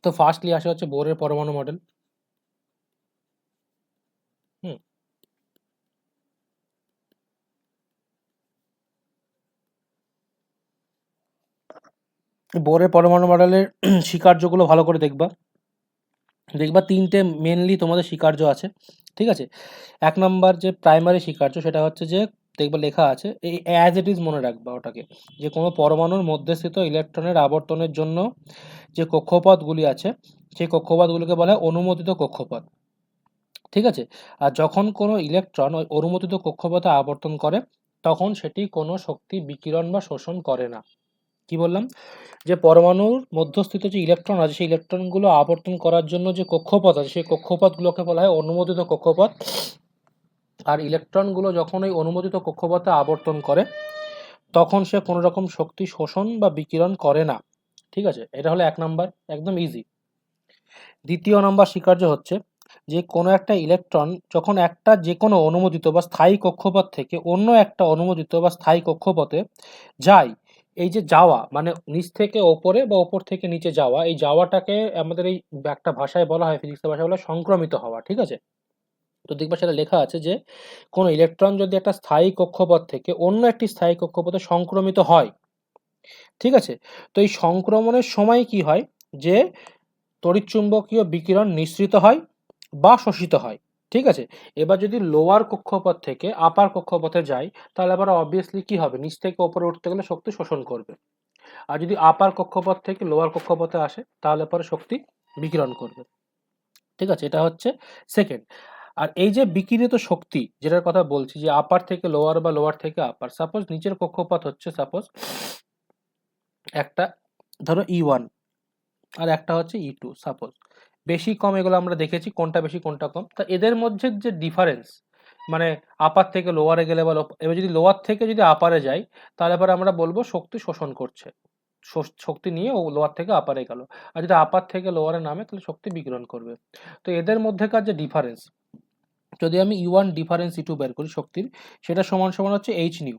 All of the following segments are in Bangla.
তো ফার্স্টলি আসে হচ্ছে বোরের পরমাণু মডেল। হুম বোরের পরমাণু মডেলের স্বীকার্যগুলো ভালো করে দেখবা। দেখবা তিনটে মেনলি তোমাদের স্বীকার্য আছে, ঠিক আছে। এক নাম্বার যে প্রাইমারি স্বীকার্য সেটা হচ্ছে যে দেখবা লেখা আছে, এই অ্যাজ ইট ইজ মনে রাখবা ওটাকে, যে কোনো পরমাণুর মধ্যে স্থিত ইলেকট্রনের আবর্তনের জন্য যে কক্ষপথগুলি আছে সেই কক্ষপথগুলিকে বলা হয় অনুমোদিত কক্ষপথ, ঠিক আছে। আর যখন কোনো ইলেকট্রন ওই অনুমোদিত কক্ষপথে আবর্তন করে তখন সেটি কোনো শক্তি বিকিরণ বা শোষণ করে না। কি বললাম, যে পরমাণুর মধ্যস্থিত যে ইলেকট্রন আছে সেই ইলেকট্রনগুলো আবর্তন করার জন্য যে কক্ষপথ আছে সেই কক্ষপথগুলোকে বলা হয় অনুমোদিত কক্ষপথ। আর ইলেকট্রনগুলো যখন ওই অনুমোদিত কক্ষপথে আবর্তন করে তখন সে কোনো রকম শক্তি শোষণ বা বিকিরণ করে না, ঠিক আছে। এটা হলো এক নাম্বার, একদম ইজি। দ্বিতীয় নাম্বার স্বীকার্য হচ্ছে যে কোনো একটা ইলেকট্রন যখন একটা যে কোনো অনুমোদিত বা স্থায়ী কক্ষপথ থেকে অন্য একটা অনুমোদিত বা স্থায়ী কক্ষপথে যায়, এই যে যাওয়া মানে নিচ থেকে ওপরে বা ওপর থেকে নিচে যাওয়া, এই যাওয়াটাকে আমাদের এই একটা ভাষায় বলা হয়, ফিজিক্সের ভাষায় বলা হয় সংক্রমিত হওয়া, ঠিক আছে। তো দেখবা সেটা লেখা আছে যে কোনো ইলেকট্রন যদি একটা স্থায়ী কক্ষপথ থেকে অন্য একটি স্থায়ী কক্ষপথে সংক্রমিত হয়, ঠিক আছে, তো এই সংক্রমণের সময় কি হয়, যে তড়িৎচুম্বকীয় বিকিরণ নিঃসৃত হয় বা শোষিত হয়, ঠিক আছে। এবার যদি লোয়ার কক্ষপথ থেকে আপার কক্ষপথে যায় তাহলে আবার অবভিয়াসলি কি হবে, নিচ থেকে ওপরে উঠতে গেলে শক্তি শোষণ করবে। আর যদি আপার কক্ষপথ থেকে লোয়ার কক্ষপথে আসে তাহলে পরে শক্তি বিকিরণ করবে, ঠিক আছে। এটা হচ্ছে সেকেন্ড। আর এই যে বিকিরিত শক্তি যেটার কথা বলছি, যে আপার থেকে লোয়ার বা লোয়ার থেকে আপার, সাপোজ নিচের কক্ষপথ হচ্ছে সাপোজ একটা, ধরো E1 আর একটা হচ্ছে E2 সাপোজ, বেশি কম এগুলো আমরা দেখেছি কোনটা বেশি কোনটা কম, তা এদের মধ্যে যে ডিফারেন্স মানে আপার থেকে লোয়ারে গেলে বা এবার যদি লোয়ার থেকে যদি আপারে যাই তাহলে পরে আমরা বলবো শক্তি শোষণ করছে, শক্তি নিয়ে ও লোয়ার থেকে আপারে গেল। আর যদি আপার থেকে লোয়ারে নামে তাহলে শক্তি বিকিরণ করবে। তো এদের মধ্যেকার যে ডিফারেন্স, যদি আমি E1 ডিফারেন্স E2 বের করি শক্তির, সেটা সমান সমান হচ্ছে এইচ নিউ।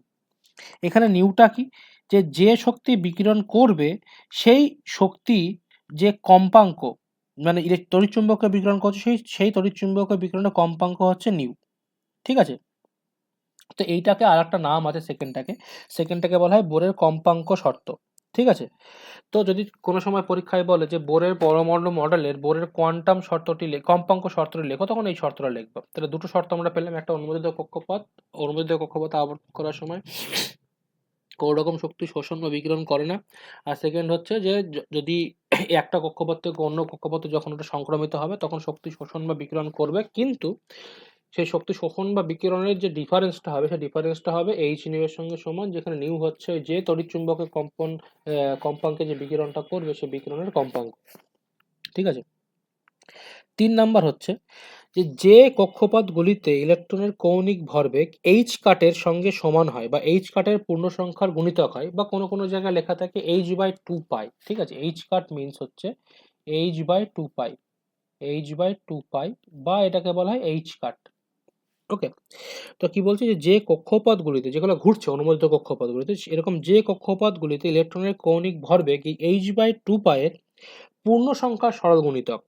এখানে নিউটা কি, যে যে শক্তি বিকিরণ করবে সেই শক্তি যে কম্পাঙ্ক, মানে তড়িৎচুম্বকীয় বিকিরণ করছে সেই সেই তড়িৎচুম্বকীয় বিকিরণের কম্পাঙ্ক হচ্ছে নিউ, ঠিক আছে। তো এইটাকে আর একটা নাম আছে সেকেন্ডটাকে বলা হয় বোরের কম্পাঙ্ক শর্ত, ঠিক আছে। তো যদি কোনো সময় পরীক্ষায় বলে যে বোরের পরমাণু মডেলের বোরের কোয়ান্টাম শর্তটি কম্পাঙ্ক শর্তটি লেখো, তখন এই শর্তটা লিখবো। তাহলে দুটো শর্ত আমরা পেলাম, একটা অনুমোদিত কক্ষপথ আবর্তন করার সময় কোনো রকম শক্তি শোষণ বা বিকিরণ করে না। আর সেকেন্ড হচ্ছে যে যদি একটা কক্ষপথ থেকে অন্য কক্ষপথে যখন ওটা সংক্রমিত হবে তখন শক্তি শোষণ বা বিকিরণ করবে, কিন্তু সেই শক্তি শোষণ বা বিকিরণের যে ডিফারেন্সটা হবে সেই ডিফারেন্সটা হবে এইচ নিউ এর সঙ্গে সমান, যেখানে নিউ হচ্ছে যে তড়িৎচুম্বকের কম্পাঙ্কে যে বিকিরণটা করবে সেই বিকিরণের কম্পাঙ্ক, ঠিক আছে। 3 নাম্বার হচ্ছে যে যে কক্ষপথগুলিতে ইলেকট্রনের কৌণিক ভরবেগ এইচ কাটের সঙ্গে সমান হয় বা এইচ কাটের পূর্ণ সংখ্যার গুণিতক হয়, বা কোনো কোনো জায়গায় লেখা থাকে h/2 পাই, ঠিক আছে। এইচ কাট মিনস হচ্ছে h/2 পাই, h/2 পাই, বা এটাকে বলা হয় এইচ কাট, ওকে। তো কি বলছে যে যে কক্ষপথগুলিতে যেগুলো ঘুরছে অনুমোদিত কক্ষপথগুলিতে, এরকম যে কক্ষপথগুলিতে ইলেকট্রনের কৌণিক ভরবেগ এই h/2 এর পূর্ণ সংখ্যার সরল গুণিতক,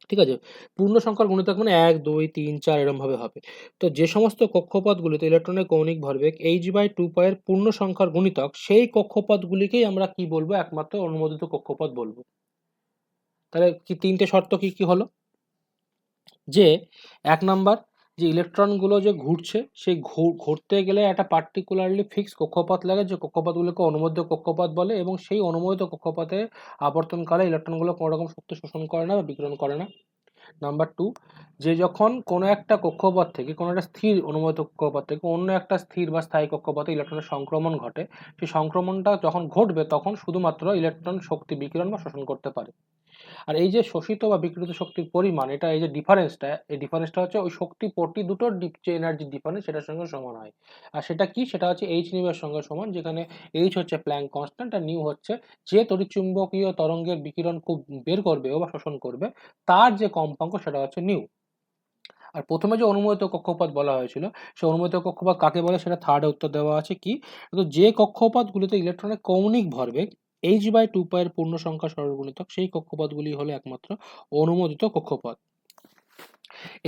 ঠিক আছে। পূর্ণ সংখ্যার গুণিতক মানে 1 2 3 4 এরকম ভাবে হবে। তো যে সমস্ত কক্ষপথগুলিতে ইলেকট্রনের কৌণিক ভরবেগ h/2 এর পূর্ণ সংখ্যার গুণিতক সেই কক্ষপথগুলিকেই আমরা কি বলবো, একমাত্র অনুমোদিত কক্ষপথ বলবো। তাহলে কি তিনটে শর্ত কি কি হলো, যে এক নাম্বার, যে ইলেকট্রনগুলো যে ঘুরছে সেই ঘুরতে গেলে একটা পার্টিকুলারলি ফিক্স কক্ষপথ লাগে, যে কক্ষপথগুলোকে অনুমোদিত কক্ষপথ বলে, এবং সেই অনুমোদিত কক্ষপথে আবর্তনকালে ইলেকট্রনগুলো কোনো রকম শক্তি শোষণ করে না বা বিকিরণ করে না। নাম্বার টু, যে যখন কোনো একটা কক্ষপথ থেকে কোনো একটা স্থির অনুমোদিত কক্ষপথ থেকে অন্য একটা স্থির বা স্থায়ী কক্ষপথে ইলেকট্রনের সংক্রমণ ঘটে, সেই সংক্রমণটা যখন ঘটবে তখন শুধুমাত্র ইলেকট্রন শক্তি বিকিরণ বা শোষণ করতে পারে। আর এই যে শোষিত বা বিকিরিত শক্তির পরিমাণ, এটা এই যে ডিফারেন্সটা, এই ডিফারেন্সটা হচ্ছে ওই শক্তি পটি দুটোর যে এনার্জি ডিফারেন্স সেটার সঙ্গে সমান হয়। আর সেটা কি, সেটা হচ্ছে এইচ নিউ এর সঙ্গে সমান, যেখানে এইচ হচ্ছে প্ল্যাঙ্ক কনস্ট্যান্ট আর নিউ হচ্ছে যে তড়িৎচুম্বকীয় তরঙ্গের বিকিরণ খুব বের করবে বা শোষণ করবে তার যে কম্পাঙ্ক সেটা হচ্ছে নিউ। আর প্রথমে যে অনুমোদিত কক্ষপথ বলা হয়েছিল সেই অনুমোদিত কক্ষপথ কাকে বলে সেটা থার্ডে উত্তর দেওয়া আছে কি, তো যে কক্ষপথগুলিতে ইলেকট্রনের কৌণিক ভরবেগ h/2π এর পূর্ণ সংখ্যা সরলগুণিতক সেই কক্ষপথগুলি হলো একমাত্র অনুমোদিত কক্ষপথ।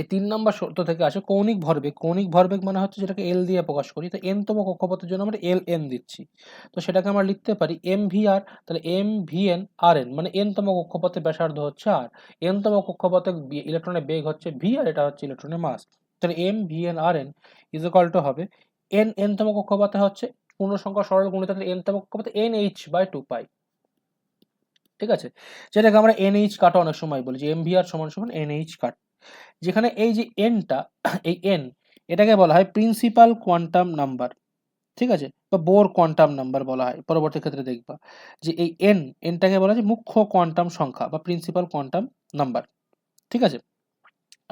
এই ৩ নম্বর শর্ত থেকে আসে কৌণিক ভরবেগ। কৌণিক ভরবেগ মানে হচ্ছে যেটাকে L দিয়ে প্রকাশ করি। তো n-তম কক্ষপথের জন্য আমরা Ln দিচ্ছি। তো সেটাকে আমরা লিখতে পারি mvr, তাহলে mvn/rn মানে n-তম কক্ষপথের ব্যাসার্ধ হচ্ছে r, n-তম কক্ষপথে ইলেকট্রনের বেগ হচ্ছে v আর এটা হচ্ছে ইলেকট্রনের মাস। তাহলে mvn/rn হবে n-তম কক্ষপথে হচ্ছে পূর্ণ সংখ্যা সরল গুণিতক n-তম কক্ষপথে nh/2π। ঠিক আছে, যেটাকে আমরা nh কাটা অনেক সময় বলি যে mvr = nh কাট। যেখানে এই যে এনটা, এই এন এটাকে বলা হয় প্রিন্সিপাল কোয়ান্টাম নাম্বার। ঠিক আছে, বা বোর কোয়ান্টাম নাম্বার বলা হয়। পরবর্তী ক্ষেত্রে দেখবা যে এই এনটাকে বলা হয় মুখ্য কোয়ান্টাম সংখ্যা বা প্রিন্সিপাল কোয়ান্টাম নাম্বার। ঠিক আছে,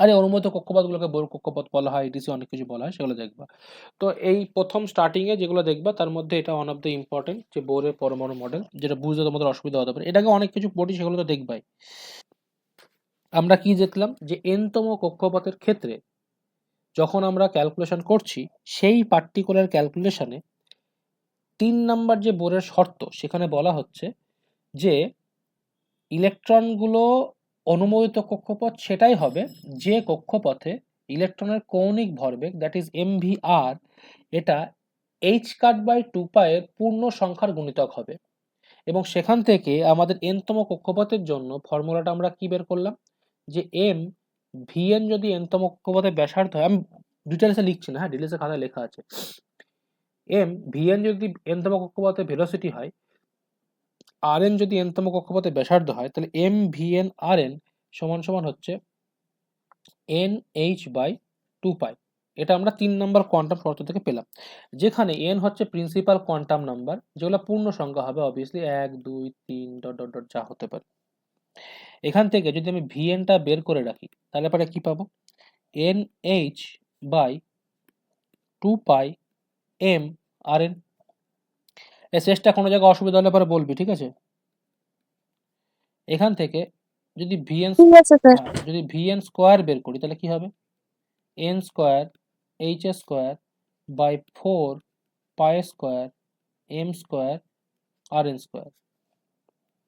আর এই অনুমোদিত কক্ষপথগুলোকে বোর কক্ষপথ বলা হয়, ইটিসি অনেক কিছু বলা হয়, সেগুলো দেখবা। তো এই প্রথম স্টার্টিংয়ে যেগুলো দেখবা তার মধ্যে এটা ওয়ান অফ দ্য ইম্পর্টেন্ট, যে বোরের পরমাণু মডেল, যেটা বুঝতে তোমাদের অসুবিধা হতে পারে। এটাকে অনেক কিছু পড়ি, সেগুলো তো দেখবাই। আমরা কি দেখলাম যে n-তম কক্ষপথের ক্ষেত্রে যখন আমরা ক্যালকুলেশন করছি, সেই পার্টিকুলার ক্যালকুলেশনে ৩ নাম্বার যে বোরের শর্ত, সেখানে বলা হচ্ছে যে ইলেকট্রনগুলো অনুমোদিত কক্ষপথ সেটাই হবে যে কক্ষপথে ইলেকট্রনের কৌণিক ভরবেগ দ্যাট ইজ mvr এটা h/2π এর পূর্ণ সংখ্যার গুণিতক হবে। এবং সেখান থেকে আমাদের n-তম কক্ষপথের জন্য ফর্মুলাটা আমরা কি বের করলাম যে vn যদি n-তম কক্ষপথের ব্যাসার্ধ হয়, আমি ডিটেলসে লিখছি না, হ্যাঁ ডিটেলসে খাতায় লেখা আছে, vn যদি n-তম কক্ষপথে ভেলোসিটি হয়, rn যদি n-তম কক্ষপথে ব্যাসার্ধ হয়, তাহলে mvn/rn হচ্ছে nh/2π। এটা আমরা ৩ নম্বর কোয়ান্টাম শর্ত থেকে পেলাম, যেখানে n হচ্ছে প্রিন্সিপাল কোয়ান্টাম নাম্বার, যেগুলো পূর্ণ সংখ্যা হবে অবভিয়াসলি 1 2 3 ডট ডট ডট যা হতে পারে। এখান থেকে যদি আমি vn-টা বের করে রাখি, তাহলে পরে কি পাবো, nh/2π m/rn। এই শেষটা কোনো জায়গায় অসুবিধা হলে পরে বলবি, ঠিক আছে। এখান থেকে যদি যদি vn স্কোয়ার বের করি, তাহলে কি হবে, n square h square by 4 pi square m square rn square.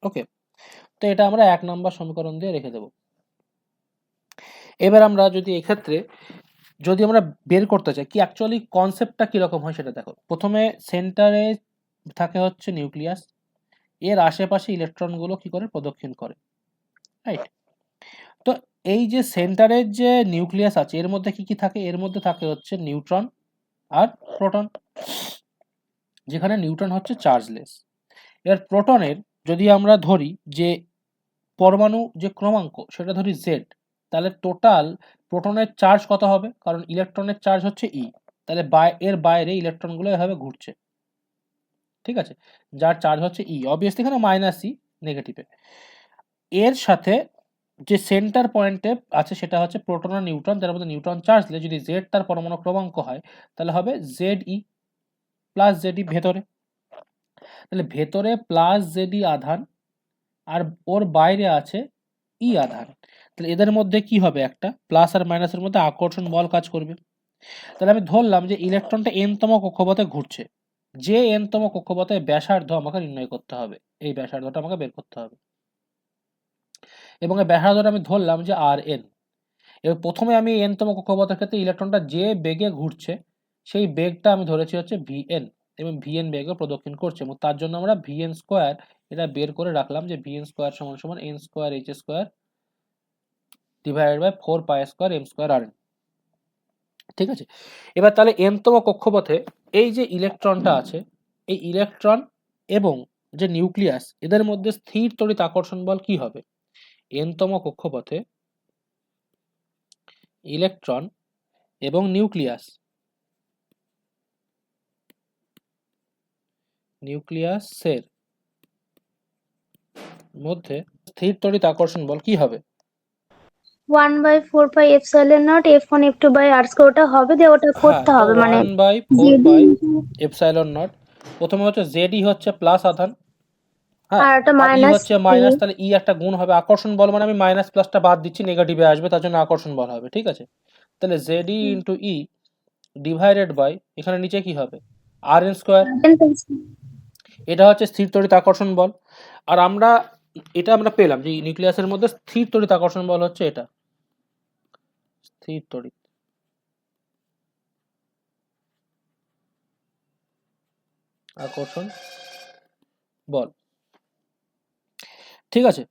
Okay, তো এটা আমরা ১ নম্বর সমীকরণ দিয়ে রেখে দেব। এবার আমরা যদি এক্ষেত্রে যদি আমরা বের করতে চাই কি অ্যাকচুয়ালি কনসেপ্টটা কিরকম হয় সেটা দেখো। প্রথমে সেন্টারে থাকে হচ্ছে নিউক্লিয়াস, এর আশেপাশে ইলেকট্রনগুলো কি করে প্রদক্ষিণ করে, রাইট। তো এই যে সেন্টারের যে নিউক্লিয়াস আছে, এর মধ্যে কি কি থাকে, এর মধ্যে থাকে হচ্ছে নিউট্রন আর প্রোটন, যেখানে নিউট্রন হচ্ছে চার্জলেস। এবার প্রোটনের যদি আমরা ধরি যে পরমাণু যে ক্রমাঙ্ক সেটা ধরি জেড, তাহলে টোটাল প্রোটনের চার্জ কত হবে, কারণ ইলেকট্রনের চার্জ হচ্ছে ই, তাহলে এর বাইরে ইলেকট্রনগুলো এভাবে ঘুরছে, ঠিক আছে, যার চার্জ হচ্ছে ই, অবভিয়াসলি এখানে মাইনাস ই নেগেটিভে। এর সাথে যে সেন্টার পয়েন্টে আছে সেটা হচ্ছে প্রোটন আর নিউট্রন, যার মধ্যে নিউট্রন চার্জলে যদি জেড তার পরমাণু ক্রমাঙ্ক হয়, তাহলে হবে Z E plus Z E ভেতরে, তাহলে ভেতরে প্লাস জেড ই আধান আর ওর বাইরে আছে ই আধান, তাহলে এদের মধ্যে কি হবে, একটা প্লাস আর মাইনাসের মধ্যে আকর্ষণ বল কাজ করবে। তাহলে আমি ধরলাম যে ইলেকট্রনটা n-তম কক্ষপথে ঘুরছে, যে n-তম কক্ষপথে ব্যাসার্ধ আমাকে নির্ণয় করতে হবে, এই ব্যাসার্ধটা আমাকে বের করতে হবে, এবং এই ব্যাসার্ধটা আমি ধরলাম যে rn। এবার প্রথমে আমি n-তম কক্ষপথের ক্ষেত্রে ইলেকট্রনটা যে বেগে ঘুরছে সেই বেগটা আমি ধরেছি হচ্ছে vn, এবং vn বেগে প্রদক্ষিণ করছে, এবং তার জন্য আমরা vn স্কোয়ার এটা বের করে রাখলাম যে vn স্কোয়ার সমান n square h square divided by 4 pi square m square rn। ঠিক আছে, এবার তাহলে n-তম কক্ষপথে এই যে ইলেকট্রনটা আছে, এই ইলেকট্রন এবং যে নিউক্লিয়াস এদের মধ্যে স্থির তড়িৎ আকর্ষণ বল কি হবে, n-তম কক্ষপথে ইলেকট্রন এবং নিউক্লিয়াসের মধ্যে স্থির তড়িৎ আকর্ষণ বল কি হবে, 1/4 pi epsilon naught F1 F2 by R square, ওটা হবে যে ওটা হ্যাঁ, করতে তো হবে মানে 1/4 পাই এপসাইলন নট, প্রথমে হচ্ছে জেড হচ্ছে প্লাস আধান, হ্যাঁ, আর একটা আর ই মাইনাস হচ্ছে মাইনাস, তাহলে ই একটা গুণ হবে, আকর্ষণ বল মানে আমি মাইনাস প্লাসটা বাদ দিচ্ছি, নেগেটিভে আসবে, তার জন্য আকর্ষণ বল হবে, ঠিক আছে। তাহলে Z into E divided by এখানে নিচে কি হবে, আর এন স্কোয়ার, এটা হচ্ছে স্থির তড়িৎ আকর্ষণ বল। আর আমরা এটা আমরা পেলাম যে নিউক্লিয়াসের মধ্যে স্থির তড়িৎ আকর্ষণ বল হচ্ছে এটা, স্থির তড়িৎ আকর্ষণ বল। ঠিক আছে,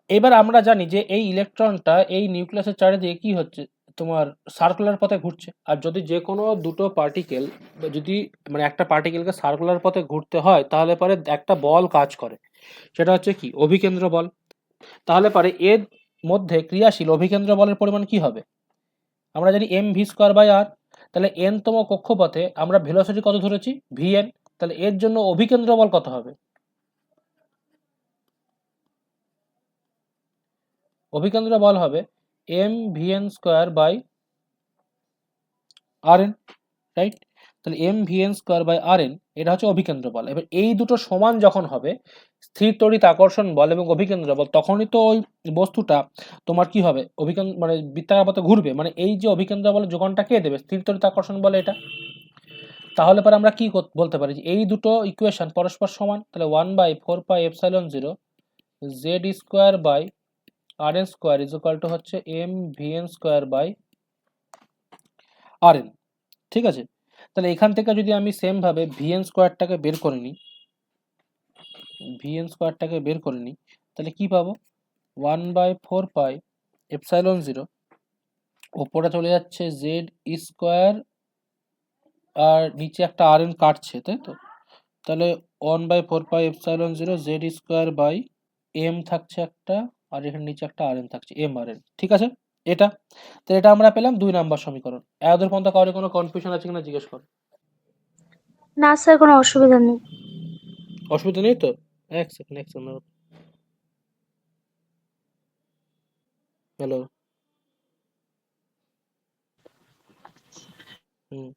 এবার আমরা জানি যে এই ইলেকট্রনটা এই নিউক্লিয়াসের চারিদিকে কি হচ্ছে, তোমার সার্কুলার পথে ঘুরছে। আর যদি যে কোনো দুটো পার্টিকেল, যদি মানে একটা পার্টিকেলকে সার্কুলার পথে ঘুরতে হয় তাহলে পরে একটা বল কাজ করে, সেটা হচ্ছে কি অভিকেন্দ্র বল। তাহলে পরে এর মধ্যে ক্রিয়াশীল অভিকেন্দ্র বলের পরিমাণ কি হবে, আমরা জানি এম ভি স্কোয়ার বাই আর। তাহলে এন তম কক্ষপথে আমরা ভেলোসিটি কত ধরেছি, ভি এন। তাহলে এর জন্য অভিকেন্দ্র বল কত হবে, অভিকেন্দ্র বল হবে M V N square by R N, right. তাহলে M V N square by R N এটা হচ্ছে অভিকেন্দ্র বল। এবার এই দুটো সমান যখন হবে, স্থির তড়িৎ আকর্ষণ বল এবং অভিকেন্দ্র বল, তখনই তো ওই বস্তুটা তোমার কি হবে, অভিকেন্দ্র মানে বৃত্তাকার পথে ঘুরবে। মানে এই যে অভিকেন্দ্র বলের যোগানটা কে দেবে, স্থির তড়িৎ আকর্ষণ বলে এটা। তাহলে পরে আমরা কি বলতে পারি যে এই দুটো ইকুয়েশন পরস্পর সমান। তাহলে 1/4πε0 Z square by R N square is equal to হচ্ছে M V N square by R N. ঠিক আছে, তাহলে এখান থেকে যদি আমি সেম ভাবে ভি এন স্কোয়ারটাকে বের করে নিই, তাহলে কি পাবো, 1/4πε0 ওপরে চলে যাচ্ছে জেড স্কোয়ার আর নিচে একটা আর এন কাটছে, তাই তো। তাহলে 1/4πε0 জেড স্কোয়ার বাই এম থাকছে একটা, আর এখানে নিচে একটা আর এন থাকছে, এম আর এন। ঠিক আছে, এটা তো এটা আমরা পেলাম 2 নাম্বার সমীকরণ। এদের পর্যন্ত কারোর কোনো কনফিউশন আছে কিনা জিজ্ঞেস করো। না স্যার, কোনো অসুবিধা নেই। অসুবিধা নেই তো, এক second hello. Hmm,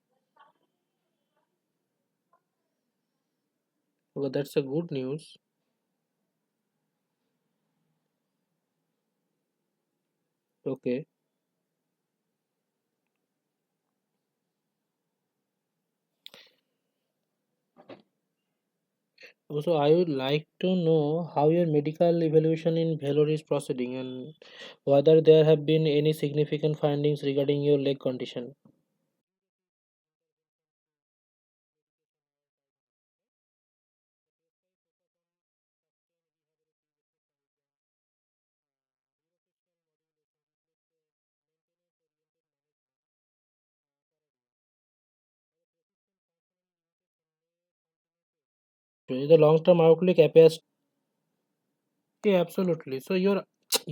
well, that's a good news. Okay, also I would like to know how your medical evaluation in Vellore is proceeding and whether there have been any significant findings regarding your leg condition. The long-term outlook appears. Yeah, absolutely. So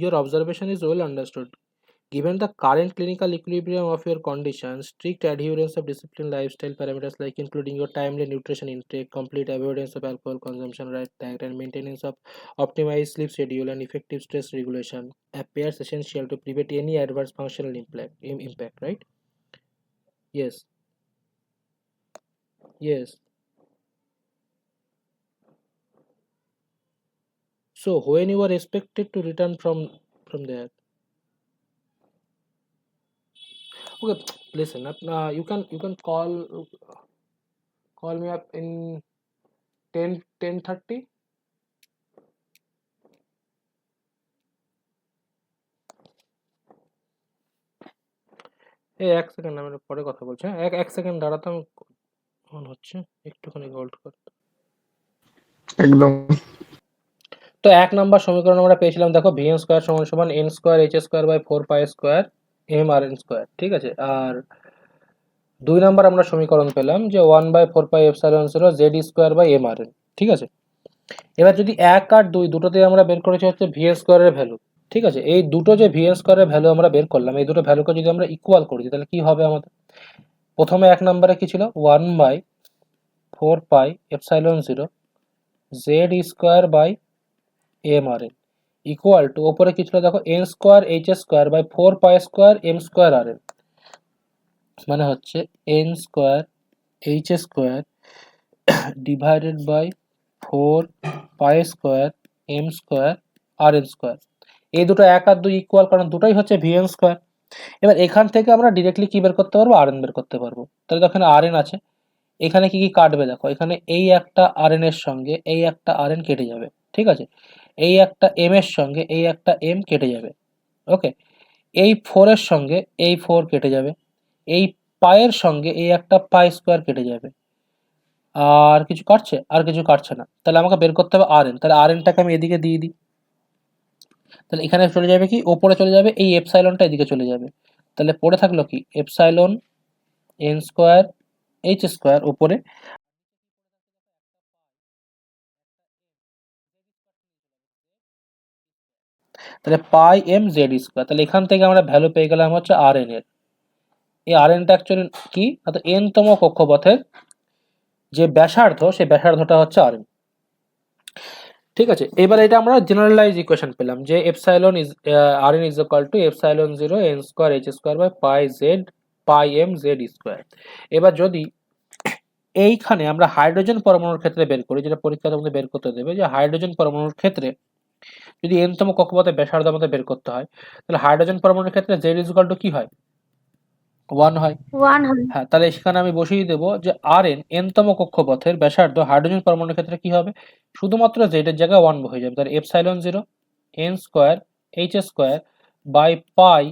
your observation is well understood. Given the current clinical equilibrium of your condition, strict adherence of disciplined lifestyle parameters like including your timely nutrition intake, complete avoidance of alcohol consumption, right diet, and maintenance of optimized sleep schedule and effective stress regulation appears essential to prevent any adverse functional impact, right? Yes, yes. So when you are expected to return from there? Okay, listen. You can call me up in 10:30. এই এক সেকেন্ড, আমি পরে কথা বলছি। হ্যাঁ, এক সেকেন্ড দাঁড়াতে, আমি অন হচ্ছে, একটুখানি হোল্ড কর। একদম। তো 1 নাম্বার সমীকরণ আমরা পেয়েছিলাম, দেখো ভি এন স্কোয়ার সমান সমান N square H square by 4 pi square M R N square. ঠিক আছে, আর 2 নাম্বার আমরা সমীকরণ পেলাম যে 1/4πε0 Z square by M R N. ঠিক আছে, এবার যদি 1 আর 2 দুটোতে আমরা বের করেছি হচ্ছে ভি এন স্কোয়ারের ভ্যালু। ঠিক আছে, এই দুটো যে ভি এন স্কোয়ারের ভ্যালু আমরা বের করলাম, এই দুটো ভ্যালুকে যদি আমরা ইকুয়াল করি তাহলে কি হবে আমাদের, প্রথমে 1 নম্বরে কি ছিল 1/4πε0 Z square by M R N equal to, ওপরে কি ছিল দেখো, N square H square by 4 pi square M square R N, মানে হচ্ছে N square H square divided by 4 pi square M square R N square. এই দুটো 1 আর 2 ইকুয়াল, কারণ দুটোই হচ্ছে ভি এন স্কোয়ার। এবার এখান থেকে আমরা ডিরেক্টলি কি বের করতে পারবো, আর এন বের করতে পারবো। তাহলে দেখো এখানে আর এন আছে, এখানে কি কি কাটবে দেখো, এখানে এই একটা আর এন এর সঙ্গে এই একটা আর এন কেটে যাবে। ঠিক আছে, এই একটা এম এর সঙ্গে এই একটা এম কেটে যাবে, ওকে। এই 4 এর সঙ্গে এই 4 কেটে যাবে, এই পায়ের সঙ্গে এই একটা পাই স্কোয়ার কেটে যাবে। আর কিছু কাটছে? আর কিছু কাটছে না। তাহলে আমাকে বের করতে হবে আর এন। তাহলে আর এনটাকে আমি এদিকে দিয়ে দিই। তাহলে এখানে চলে যাবে কি, ওপরে চলে যাবে এই এপসাইলনটা এদিকে চলে যাবে। তাহলে পড়ে থাকলো কি epsilon N square H square ওপরে, তাহলে পাই এম জেড স্কোয়ার। তাহলে এখান থেকে আমরা ভ্যালু পেয়ে গেলাম হচ্ছে আর এন এর। এই আর এনটা অ্যাকচুয়ালি কি, অর্থাৎ এন তম কক্ষপথের যে ব্যাসার্ধ সেই ব্যাসার্ধটা হচ্ছে আর এন। ঠিক আছে, এবার এটা আমরা জেনারেলাইজ ইকুয়েশন পেলাম যে epsilon is R N is equal to epsilon 0 N square H square by pi M Z square. এবার যদি এইখানে আমরা হাইড্রোজেন পরমাণুর ক্ষেত্রে বের করি, যেটা পরীক্ষাতে আমাদের বের করতে দেবে, যে হাইড্রোজেন পরমাণুর ক্ষেত্রে যদি এন তম কক্ষপথের ব্যাসার্ধ আমাদের বের করতে হয়, তাহলে হাইড্রোজেন পরমাণুর ক্ষেত্রে জেড ইজ ইকুয়াল টু কি হয়, 1 হয়। 1 হবে। হ্যাঁ, তাহলে সেখানে আমি বসিয়ে দেবো যে আর এন এন তম কক্ষপথের ব্যাসার্ধ হাইড্রোজেন পরমাণুর ক্ষেত্রে কি হবে, শুধুমাত্র জেড এর জায়গায় 1 হয়ে যাবে। তাহলে epsilon 0 N square H square by pi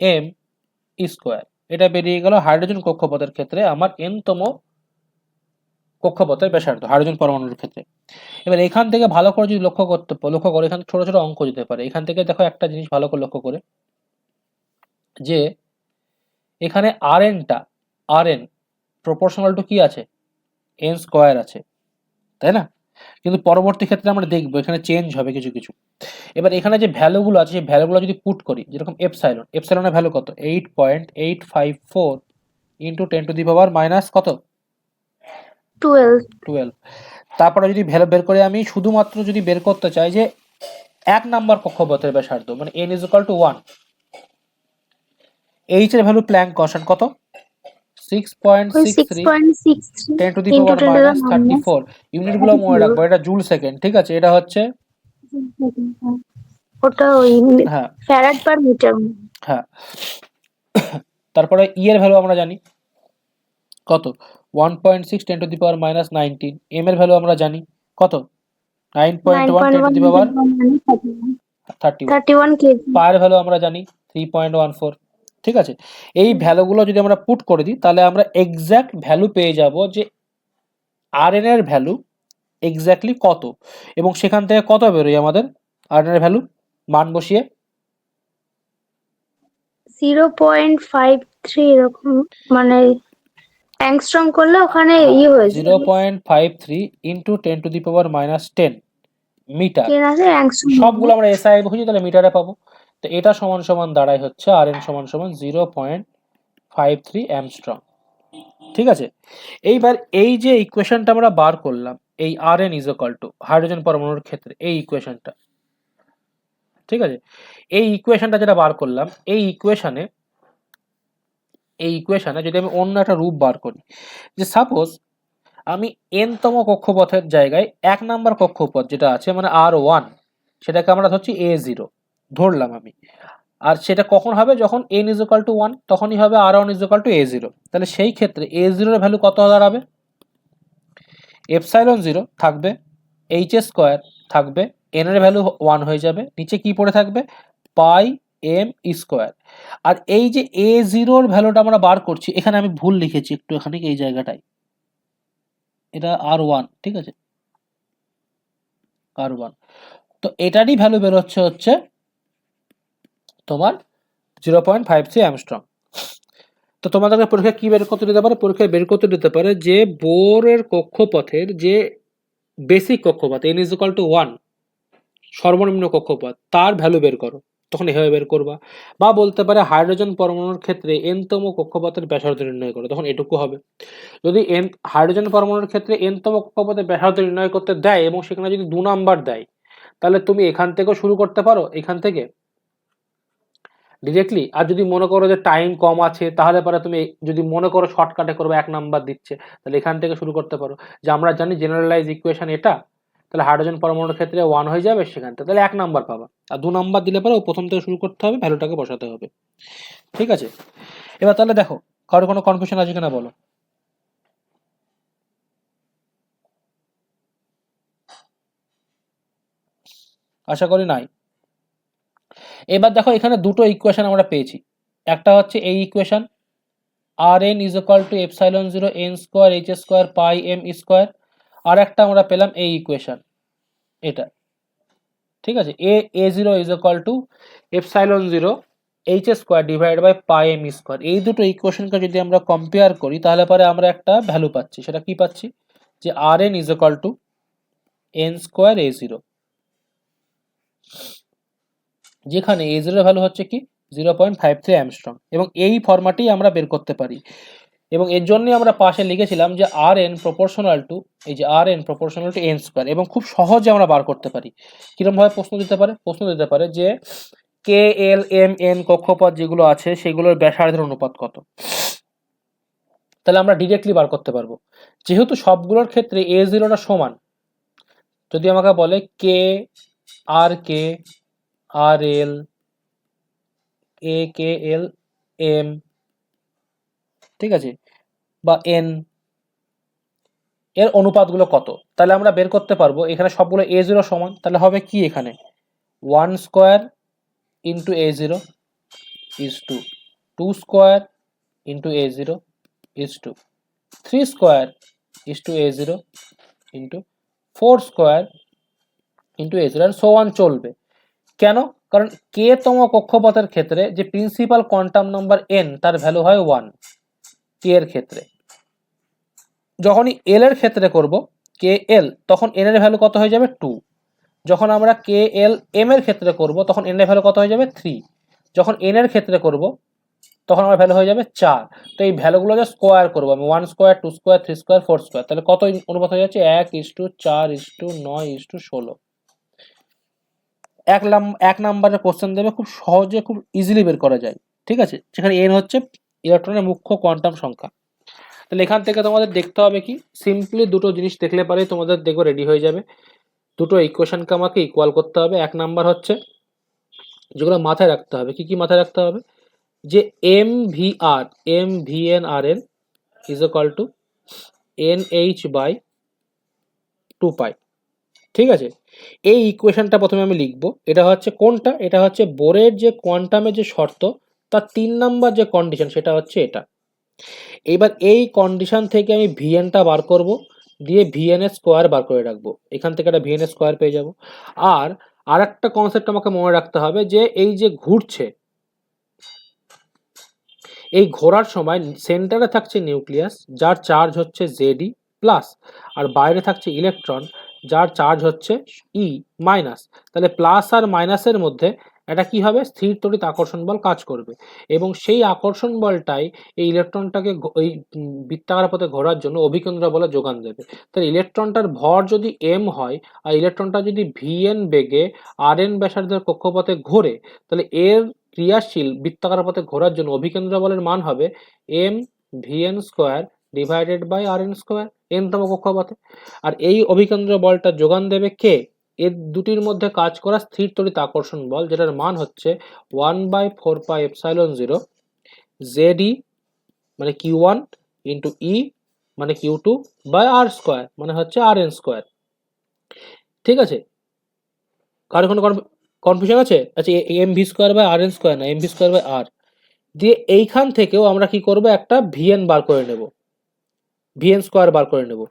m square. এটা বেরিয়ে গেল হাইড্রোজেন কক্ষপথের ক্ষেত্রে আমার এন তম কক্ষপথের ব্যাসার্ধ হাইড্রোজেন পরমাণুর ক্ষেত্রে। এবার এখান থেকে ভালো করে যদি লক্ষ্য করে এখানে ছোট ছোট অঙ্ক দিতে পারে। এখান থেকে দেখো একটা জিনিস ভালো করে লক্ষ্য করে, যে এখানে আর এন প্রপোর্শনাল টু কি আছে, এন স্কোয়ার আছে, তাই না? কিন্তু পরবর্তী ক্ষেত্রে আমরা দেখবো এখানে চেঞ্জ হবে কিছু কিছু। এবার এখানে যে ভ্যালুগুলো আছে সেই ভ্যালুগুলো যদি পুট করি, যেরকম এপসাইলনের ভ্যালু কত, 8.854 ইন্টু 10⁻⁻, কত, 12। 12। তারপরে যদি ভ্যালু বের করে আমি শুধুমাত্র যদি বের করতে চাই যে 1 নাম্বার কক্ষপথের ব্যাসার্ধ, মানে n is equal two 1, H এর ভ্যালু প্ল্যাঙ্ক কনস্ট্যান্ট কত, ওই 6.63 6.63 ইন্টু 10⁻34। ইউনিটগুলো মনে রাখবো, এটা জুল সেকেন্ড, ঠিক আছে? এটা হচ্ছে, ওটা ওই হ্যাঁ ফ্যারাড পার মিটার। হ্যাঁ। তারপরে ই এর ভ্যালু আমরা জানি কত, 1.6 10⁻19। এম এর ভ্যালু আমরা জানি কত, 9.1 10⁻31। 31 কেজি। পায়ের ভ্যালু আমরা জানি 3.14। ঠিক আছে, এই ভ্যালুগুলো যদি আমরা পুট করে দিই তাহলে আমরা এক্স্যাক্ট ভ্যালু পেয়ে যাব যে আর এন এর ভ্যালু এক্স্যাক্টলি কত, এবং সেখান থেকে কত বেরোয় আমাদের আর এন এর ভ্যালু মান বসিয়ে 0.53 এরকম, মানে অ্যাংস্ট্রম করলে ওখানে হয়ে যাবে। 0.53 ইন্টু 10⁻10 মিটার। কেন আছে অ্যাংস্ট্রম? সবগুলো আমরা এসআই বসিয়ে তাহলে মিটারে পাবো। তো এটা সমান সমান দাঁড়ায় হচ্ছে আর এন সমান সমান 0.53 অ্যামস্ট্রং। ঠিক আছে, এইবার এই যে ইকুয়েশনটা আমরা বার করলাম, এই R N is equal to hydrogen পরমাণুর ক্ষেত্রে এই ইকুয়েশনটা, ঠিক আছে, এই ইকুয়েশনটা যেটা বার করলাম, এই ইকুয়েশনে যদি আমি অন্য একটা রূপ বার করি, যে সাপোজ আমি এন তম কক্ষপথের জায়গায় 1 নাম্বার কক্ষপথ যেটা আছে মানে R1, সেটাকে আমরা ধরছি A0 ধরলাম আমি। আর সেটা কখন হবে, যখন n ইজ ইকুয়াল টু 1, তখনই হবে R1 is equal two A0। তাহলে সেই ক্ষেত্রে A0 এর ভ্যালু কত দাঁড়াবে, এপসাইলন 0 থাকবে, এইচ স্কোয়ার থাকবে, n এর ভ্যালু 1 হয়ে যাবে, নিচে কি পড়ে থাকবে, পাই এম স্কোয়ার। আর এই যে A0 এর ভ্যালুটা আমরা বার করছি, এখানে আমি ভুল লিখেছি একটু, এখানে এই জায়গাটায় এটা R1, ঠিক আছে, R1। তো এটারই ভ্যালু বেরোচ্ছে হচ্ছে তোমার 0.53 অ্যামস্ট্রং। তো তোমাদেরকে পরীক্ষা কি বের করতে দিতে পারে, পরীক্ষায় বের করতে দিতে পারে যে বোরের কক্ষপথের যে বেসিক কক্ষপথ n ইজ ইকুয়াল টু 1, সর্বনিম্ন কক্ষপথ, তার ভ্যালু বের করো, তখন এভাবে বের করবা। বা বলতে পারে হাইড্রোজেন পরমাণুর ক্ষেত্রে n তম কক্ষপথের ব্যাসার্ধ নির্ণয় করো, তখন এটুকু হবে। যদি হাইড্রোজেন পরমাণুর ক্ষেত্রে n তম কক্ষপথের ব্যাসার্ধ নির্ণয় করতে দেয় এবং সেখানে যদি 2 নাম্বার দেয়, তাহলে তুমি এখান থেকেও শুরু করতে পারো, এখান থেকে ডিরেক্টলি। আর যদি মনে করো যে টাইম কম আছে, তাহলে পরে তুমি যদি মনে করো শর্টকাটে করবে, 1 নাম্বার দিচ্ছে, তাহলে এখান থেকে শুরু করতে পারো। যে আমরা জানি জেনারেলাইজ ইকুয়েশন এটা, তাহলে হাইড্রোজেন পরমাণুর ক্ষেত্রে 1 হয়ে যাবে সেখান থেকে, তাহলে 1 নাম্বার পাবা। আর 2 নাম্বার দিলে পরে প্রথম থেকে শুরু করতে হবে, ভ্যালুটাকে বসাতে হবে। ঠিক আছে, এবার তাহলে দেখো কারো কোনো কনফিউশন আছে কিনা বলো। আশা করি নাই। এবার দেখো এখানে দুটো ইকুয়েশন আমরা পেয়েছি, একটা হচ্ছে এই equation Rn is equal to epsilon 0 n square h square pi m square, আর একটা আমরা পেলাম এই ইকুয়েশন এটা, ঠিক আছে, a0 is equal to epsilon 0 h square divided by pi m square। এই দুটো ইকুয়েশনকে যদি আমরা কম্পেয়ার করি তাহলে পরে আমরা একটা ভ্যালু পাচ্ছি, সেটা কি পাচ্ছি, যে Rn is equal to n square a0, যেখানে a0 এর ভ্যালু হচ্ছে কি 0.53 অ্যামস্ট্রং, এবং এই ফরম্যাটেই আমরা বের করতে পারি। এবং এর জন্যই আমরা পাশে লিখেছিলাম যে Rn প্রপোর্শনাল টু, এই যে Rn proportional to n square, এবং খুব সহজে আমরা বার করতে পারি। কিরকম ভাবে প্রশ্ন দিতে পারে, প্রশ্ন দিতে পারে যে কে এল এম এন কক্ষপথ যেগুলো আছে সেগুলোর ব্যাসার্ধের অনুপাত কত, তাহলে আমরা ডিরেক্টলি বার করতে পারবো। যেহেতু সবগুলোর ক্ষেত্রে এ জিরোটা সমান, যদি আমাকে বলে কে আর কে আর এল এ কে এল এম, ঠিক আছে, বা এন, এর অনুপাতগুলো কত, তাহলে আমরা বের করতে পারবো। এখানে সবগুলো এ জিরো সমান, তাহলে হবে কি এখানে 1 square into a zero is to 2 square into a zero is to 3 square is to a zero into 4 square into a zero, so one চলবে। কেন? কারণ কে তম কক্ষপথের ক্ষেত্রে যে প্রিন্সিপাল কোয়ান্টাম নাম্বার এন তার ভ্যালু হয় 1 কে এর ক্ষেত্রে। যখনই এল এর ক্ষেত্রে করব কে এল, তখন এন এর ভ্যালু কত হয়ে যাবে 2। যখন আমরা কে এল এম এর ক্ষেত্রে করব তখন এন এর ভ্যালু কত হয়ে যাবে 3। যখন এন এর ক্ষেত্রে করব তখন আমার ভ্যালু হয়ে যাবে 4। তো এই ভ্যালুগুলো যে স্কোয়ার করবো আমি, 1 স্কোয়ার 2 স্কোয়ার 3 স্কোয়ার 4 স্কোয়ার, তাহলে কত অনুপাত হয়ে যাচ্ছে 1:4:9:16। এক নাম্বারের কোশ্চেন দেবে, খুব সহজে খুব ইজিলি বের করা যায়, ঠিক আছে, যেখানে এন হচ্ছে ইলেকট্রনের মুখ্য কোয়ান্টাম সংখ্যা। তাহলে এখান থেকে তোমাদের দেখতে হবে কি, সিম্পলি দুটো জিনিস দেখলে পারে তোমাদের দেখবে রেডি হয়ে যাবে। দুটো ইকুয়েশনকে আমাকে ইকুয়াল করতে হবে। এক নাম্বার হচ্ছে যেগুলো মাথায় রাখতে হবে, কি কি মাথায় রাখতে হবে, যে m V n r N is equal to n h by 2 pi, ঠিক আছে। এই ইকুয়েশনটা প্রথমে আমি লিখব। এটা হচ্ছে কোনটা, এটা হচ্ছে বোরের যে কোয়ান্টামের যে শর্ত তার 3 নাম্বার যে কন্ডিশন, সেটা হচ্ছে এটা। এবার এই কন্ডিশন থেকে আমি ভিএনটা বার করব, দিয়ে ভিএন এর স্কোয়ার বার করে রাখবো, এখান থেকে একটা ভিএন এর স্কোয়ার পেয়ে যাব। আর একটা কনসেপ্ট আমাকে মনে রাখতে হবে, যে এই যে ঘুরছে, এই ঘোরার সময় সেন্টারে থাকছে নিউক্লিয়াস যার চার্জ হচ্ছে জেডি প্লাস, আর বাইরে থাকছে ইলেকট্রন যার চার্জ হচ্ছে ই মাইনাস। তাহলে প্লাস আর মাইনাসের মধ্যে এটা কি হবে, স্থির তড়িৎ আকর্ষণ বল কাজ করবে, এবং সেই আকর্ষণ বলটাই এই ইলেকট্রনটাকে ওই বৃত্তাকার পথে ঘোরার জন্য অভিকেন্দ্র বলে যোগান দেবে। তাহলে ইলেকট্রনটার ভর যদি এম হয় আর ইলেকট্রনটা যদি ভিএন বেগে আর এন ব্যাসার্ধের কক্ষপথে ঘোরে, তাহলে এর ক্রিয়াশীল বৃত্তাকার পথে ঘোরার জন্য অভিকেন্দ্র বলের মান হবে m v n square divided by R N square, n তম কক্ষপথে। আর এই অভিকেন্দ্র বলটা যোগান দেবে কে, এর দুটির মধ্যে কাজ করা স্থির তড়িৎ আকর্ষণ বল, যেটার মান হচ্ছে 1/4πε0 জেডি মানে Q1 ইন্টু ই মানে Q2 বাই আর স্কোয়ার মানে হচ্ছে আর এন স্কোয়ার, ঠিক আছে। কারো কোনো কনফিউশন আছে? আচ্ছা, m v square by R N square না, m v square by r দিয়ে এইখান থেকেও আমরা কি করব, একটা ভিএন বার করে নেব, ভিএন স্কোয়ার বার করে নেব।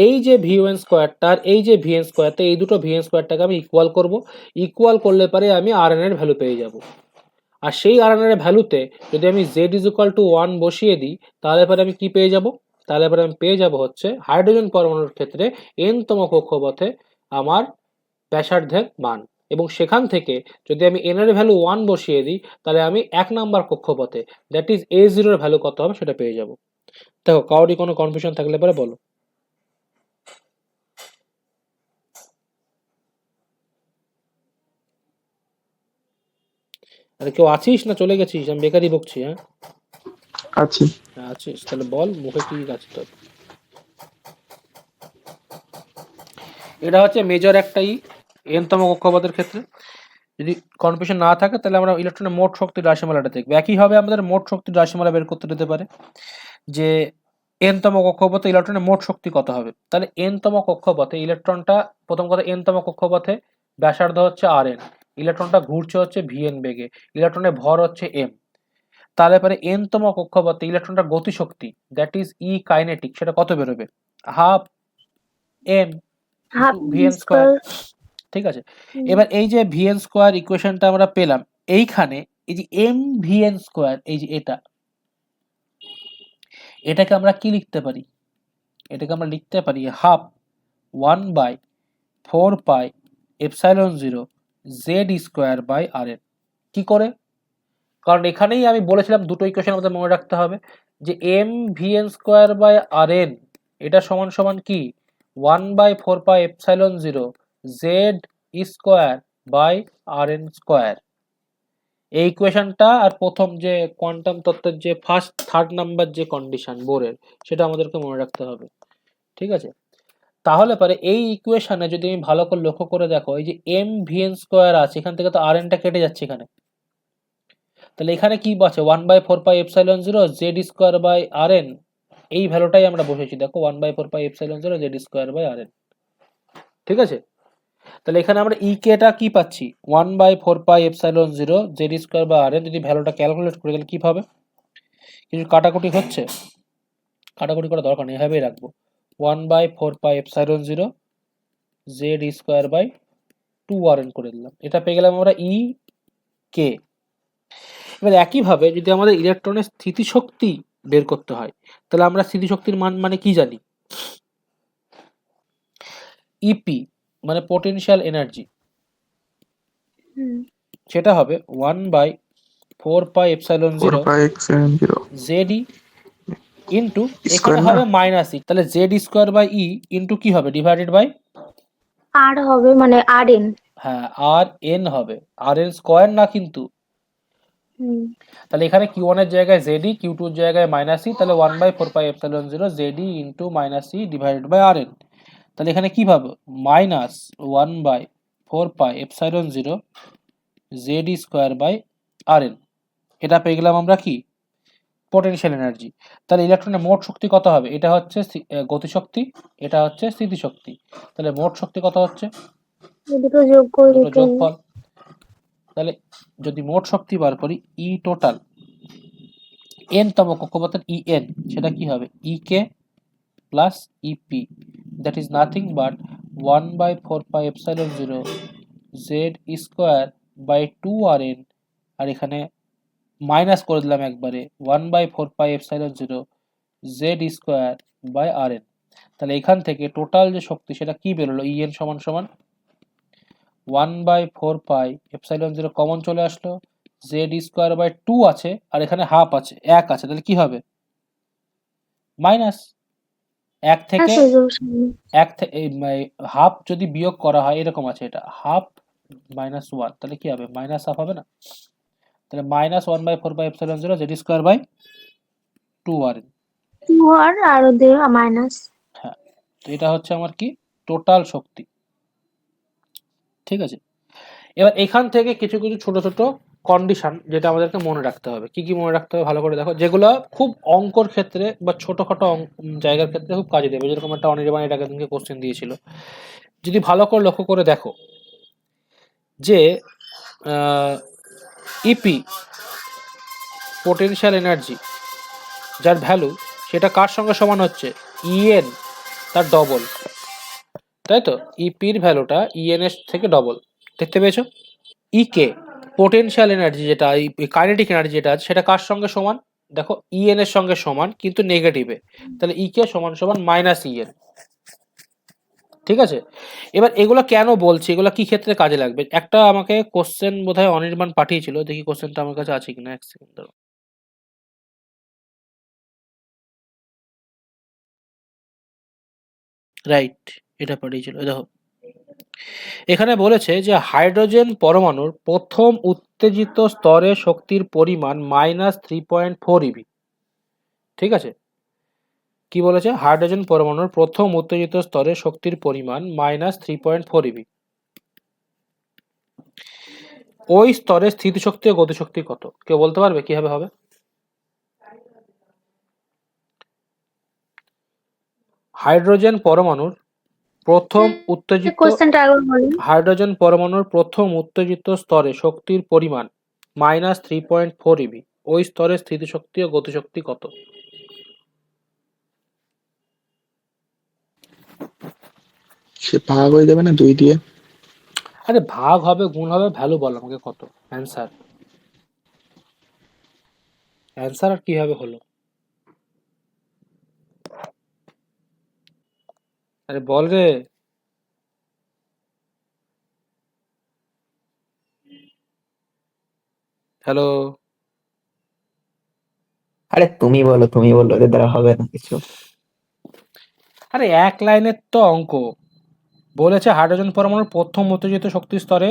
এই যে ভিএন স্কোয়ারটার এই যে ভিএন স্কোয়ারটা, এই দুটো ভিএন স্কোয়ারটাকে আমি ইকুয়াল করব। ইকুয়াল করলে পরে আমি আর এন এর ভ্যালু পেয়ে যাব। আর সেই আর এন এর ভ্যালুতে যদি আমি জেড ইজ ইকুয়াল টু 1 বসিয়ে দিই, তাহলে পরে আমি কি পেয়ে যাব, তাহলে পরে আমি পেয়ে যাব হচ্ছে হাইড্রোজেন পরমাণুর ক্ষেত্রে এন তম কক্ষপথে আমার ব্যাসার্ধের মান। এবং সেখান থেকে যদি আমি এন এর ভ্যালু 1 বসিয়ে দিই, তাহলে আমি 1 নাম্বার কক্ষপথে দ্যাট ইজ এ জিরোর ভ্যালু কত হবে সেটা পেয়ে যাব। দেখো কারোরই কোনো কনফিউশন থাকলে পরে বলো। আরে কেউ আছিস না চলে গেছিস? আমি বেকারই বকছি। হ্যাঁ আছি। আছিস, তাহলে বল মুখে কি আছে তোর। এটা হচ্ছে মেজর একটাই এন তম কক্ষপথের ক্ষেত্রে। যদি কনফিউশন না থাকে তাহলে আমরা ইলেকট্রনের মোট শক্তির রাশিমালাটা দেখবো। একইভাবে আমাদের মোট শক্তির রাশিমালা বের করতে দিতে পারে, যে এন তম কক্ষপথে ইলেকট্রনের মোট শক্তি কত হবে। তাহলে এন তম কক্ষপথে ইলেকট্রনটা, প্রথম কথা এন তম কক্ষপথে ব্যাসার্ধ হচ্ছে Rn, ইলেকট্রনটা ঘুরছে হচ্ছে Vn বেগে, ইলেকট্রনের ভর হচ্ছে m। তাহলে পরে n তম কক্ষপথে ইলেকট্রনটার গতিশক্তি দ্যাট ইজ ই কাইনেটিক সেটা কত বেরোবে? Half m half into Vn square. Square. ঠিক আছে, এবার এই যে Vn স্কোয়ার ইকুয়েশনটা আমরা পেলাম, এইখানে এই যে m Vn স্কোয়ার, এই যে এটাকে আমরা কি লিখতে পারি? এটাকে আমরা লিখতে পারি half 1/4πε0 Z square by Rn। কি করে? কারণ এখানেই আমি বলেছিলাম দুটো ইকুয়েশন আমাদের মনে রাখতে হবে যে m Vn square by Rn এটা সমান সমান কি 1/4πε0 Z square by Rn square. এই ইকুয়েশনটা আর প্রথম যে কোয়ান্টাম তত্ত্বের যে ফার্স্ট থার্ড নাম্বার যে কন্ডিশন বোরের, সেটা আমাদেরকে মনে রাখতে হবে। ঠিক আছে, তাহলে পরে এই ইকুয়েশনে যদি আমি ভালো করে লক্ষ্য করে দেখো, এই যে m Vn স্কোয়ার আছে, এখান থেকে তো Rnটা কেটে যাচ্ছে এখানে, তাহলে এখানে কি আছে 1/4πε0 জেড স্কোয়ার বাই Rn, এই ভ্যালুটাই আমরা বসেছি। দেখো 1/4πε0 জেড স্কোয়ার বাই Rn। ঠিক আছে, তাহলে এখানে আমরা টা কি পাচ্ছি 1/4πε0 জেড স্কোয়ার বাই Rn। যদি ভ্যালুটা ক্যালকুলেট করি তাহলে কি পাবে? কিছু কাটাকুটি হচ্ছে, কাটাকুটি করা দরকার নেই, এভাবেই রাখবো 1/4πε0 জেড স্কোয়ার বাই 2Rn করে দিলাম। এটা পেয়ে গেলাম আমরা কে। এবার একইভাবে যদি আমাদের ইলেকট্রনের স্থিতিশক্তি বের করতে হয়, তাহলে আমরা স্থিতিশক্তির মান মানে কি জানি? ইপি মানে পোটেনশিয়াল এনার্জি, সেটা হবে 1/4πε0 4πε0 জেড ইন্টু এখানে স্কোয়ার না হবে মাইনাস ই, তাহলে z square by e into কি হবে ডিভাইডেড বাই আর হবে মানে Rn। হ্যাঁ আর এন হবে, আর এন স্কোয়ার না কিন্তু। তাহলে এখানে Q1 এর জায়গায় জেডি, Q2 এর জায়গায় মাইনাস ই, তাহলে 1/4πε0 Z E into minus E divided by R N. তাহলে এখানে কি পাবো minus 1/4πε0 Z square by R N. এটা পেয়ে গেলাম আমরা কি পোটেনশিয়াল এনার্জি। তাহলে ইলেকট্রনের মোট শক্তি কত হবে? এটা হচ্ছে গতিশক্তি, এটা হচ্ছে স্থিতিশক্তি। তাহলে মোট শক্তি কত হচ্ছে? দুটো যোগ করে দুটো দিতে হবে। যোগফল। তাহলে যদি মোট শক্তি বার করি ই টোটাল n তম কক্ষপথের En, সেটা কি হবে K plus EP, that is nothing but 1/4πε0 Z square by 2Rn, আর এখানে মাইনাস করে দিলাম একবারে 1/4πε0 জেড স্কোয়ার বাই Rn। তাহলে এখান থেকে টোটাল যে শক্তি সেটা কি বেরোলো En সমান সমান 1/4πε0 কমন চলে আসলো, জেড স্কোয়ার বাই 2 আছে আর এখানে হাফ আছে 1 আছে, তাহলে কি হবে মাইনাস 1 থেকে হাফ যদি বিয়োগ করা হয় এরকম আছে, এটা হাফ মাইনাস 1, তাহলে কি হবে মাইনাস হাফ হবে না? তাহলে minus 1/4πε0 Z square by 2Rn। 2R আর ওদের মাইনাস। হ্যাঁ, তো এটা হচ্ছে আমার কি টোটাল শক্তি। ঠিক আছে, এবার এখান থেকে কিছু কিছু ছোট ছোট কন্ডিশন যেটা আমাদেরকে মনে রাখতে হবে। কি কি মনে রাখতে হবে ভালো করে দেখো, যেগুলো খুব অঙ্কর ক্ষেত্রে বা ছোটখাটো জায়গার ক্ষেত্রে খুব কাজে দেবে। যেরকম একটা অনির্বাণ এটাকে দিনকে কোশ্চেন দিয়েছিল, যদি ভালো করে লক্ষ্য করে দেখো যে ইপি পোটেনশিয়াল এনার্জি যার ভ্যালু সেটা কার সঙ্গে সমান হচ্ছে ইএন তার ডবল, তাই তো ইপির ভ্যালুটা ইএন এর থেকে ডবল। দেখতে পেয়েছো? কে পোটেনশিয়াল এনার্জি যেটা কাইনেটিক এনার্জি যেটা আছে সেটা কার সঙ্গে সমান? দেখো ইএন এর সঙ্গে সমান কিন্তু নেগেটিভে, তাহলে কে সমান সমান মাইনাস ইএন। ঠিক আছে, এবার এগুলো কেন বলছি, এগুলো কি ক্ষেত্রে কাজে লাগবে? একটা আমাকে কোশ্চেন বোধহয় অনির্বাণ পাঠিয়েছিল, দেখি কোশ্চেনটা আমার কাছে আছে কিনা, এক সেকেন্ড। রাইট, এটা পাঠিয়েছিল, দেখো এখানে বলেছে যে হাইড্রোজেন পরমাণুর প্রথম উত্তেজিত স্তরে শক্তির পরিমাণ -3.4 eV। ঠিক আছে, কি বলেছে? হাইড্রোজেন পরমাণুর প্রথম উত্তেজিত স্তরে শক্তির পরিমাণ -3.4 eV। ওই স্তরে স্থিতিশক্তি ও গতিশক্তি কত? কেউ বলতে পারবে কিভাবে হবে? হাইড্রোজেন পরমাণুর প্রথম উত্তেজিত কোশ্চেনটা একবার বলুন। হাইড্রোজেন পরমাণুর প্রথম উত্তেজিত স্তরে শক্তির পরিমাণ -3.4 eV। ওই স্তরে স্থিতিশক্তি ও গতিশক্তি কত? সে ভাগ হয়ে যাবে না 2 দিয়ে? আরে ভাগ হবে, গুণ হবে, ভ্যালু বল আমাকে কত। অ্যান্সার অ্যান্সার আর কিভাবে হলো? আরে বল রে। হ্যালো। আরে তুমি বলো, এদের দ্বারা হবে না কিছু। আরে এক লাইনের তো অঙ্ক বলেছে, হাইড্রোজেন পরমাণুর প্রথম উত্তেজিত শক্তির স্তরে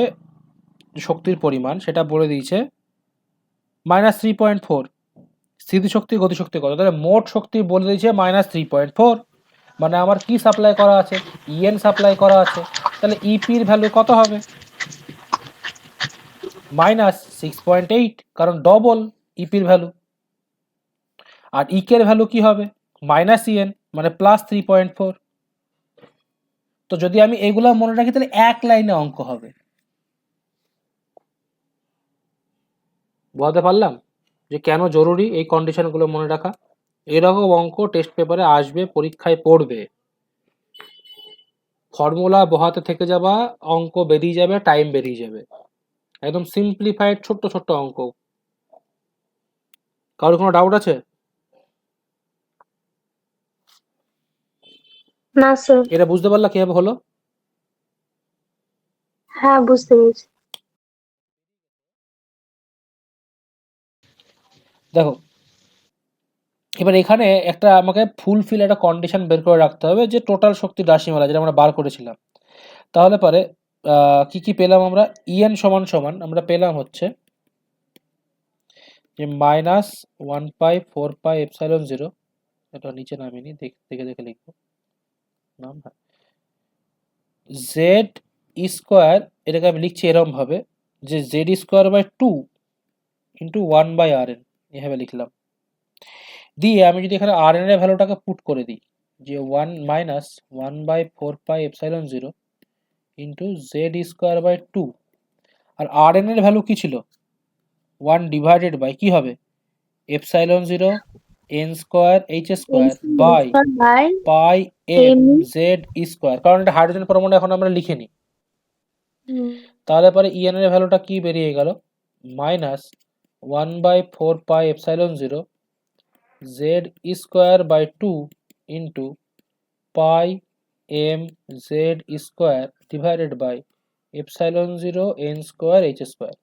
শক্তির পরিমাণ সেটা বলে দিয়েছে -3.4। স্থিতিশক্তি গতিশক্তি কত? তাহলে মোট শক্তি বলে দিয়েছে -3.4, মানে আমার কি সাপ্লাই করা আছে? ইএন সাপ্লাই করা আছে। তাহলে ইপির ভ্যালু কত হবে? -6.8, কারণ ডবল ইপির ভ্যালু। আর ইকের ভ্যালু কি হবে? -ইএন, মানে +3.4। তো যদি আমি এগুলা মনে রাখি তাহলে এক লাইনে অঙ্ক হবে। বোঝাতে পারলাম যে কেন জরুরি এই কন্ডিশনগুলো মনে রাখা? এরকম অঙ্ক টেস্ট পেপারে আসবে, পরীক্ষায় পড়বে। ফর্মুলা বহাতে থেকে যাবা, অঙ্ক বেরিয়ে যাবে, টাইম বেরিয়ে যাবে। একদম সিম্পলিফাইড ছোট্ট ছোট্ট অঙ্ক। কারোর কোনো ডাউট আছে? না স্যার। এটা বুঝতে পারলা কিভাবে হলো? হ্যাঁ, বুঝতে পেরেছি। দেখো, এবার এখানে একটা আমাকে ফুলফিল একটা কন্ডিশন বের করে রাখতে হবে, যে টোটাল শক্তির রাশিমালা যেটা আমরা বার করেছিলাম। তাহলে পরে কি কি পেলাম আমরা? ইএন সমান সমান আমরা পেলাম হচ্ছে যে -1π4πε0। এটা নিচে নামিনি, দেখে দেখে লিখবো নাম। জেড স্কোয়ার, এটাকে আমি লিখছি এরকম ভাবে যে z²/2 ইন্টু 1/rn, এভাবে লিখলাম। দিয়ে আমি যদি এখানে rn এর ভ্যালুটাকে পুট করে দিই, যে 1-1/4πε0 ইন্টু z²/2। আর rn এর ভ্যালু কি ছিল? 1 ডিভাইডেড বাই কি হবে? ε0 n²h² by by pi m m. Z square, কারণ এটা হাইড্রোজেন পরমাণু এখন আমরা লিখিনি। তাহলে পরে ইএন এর ভ্যালুটা কি বেরিয়ে গেল? -1/4πε0 z²/2 into pi M Z square divided by ε0 n²h²।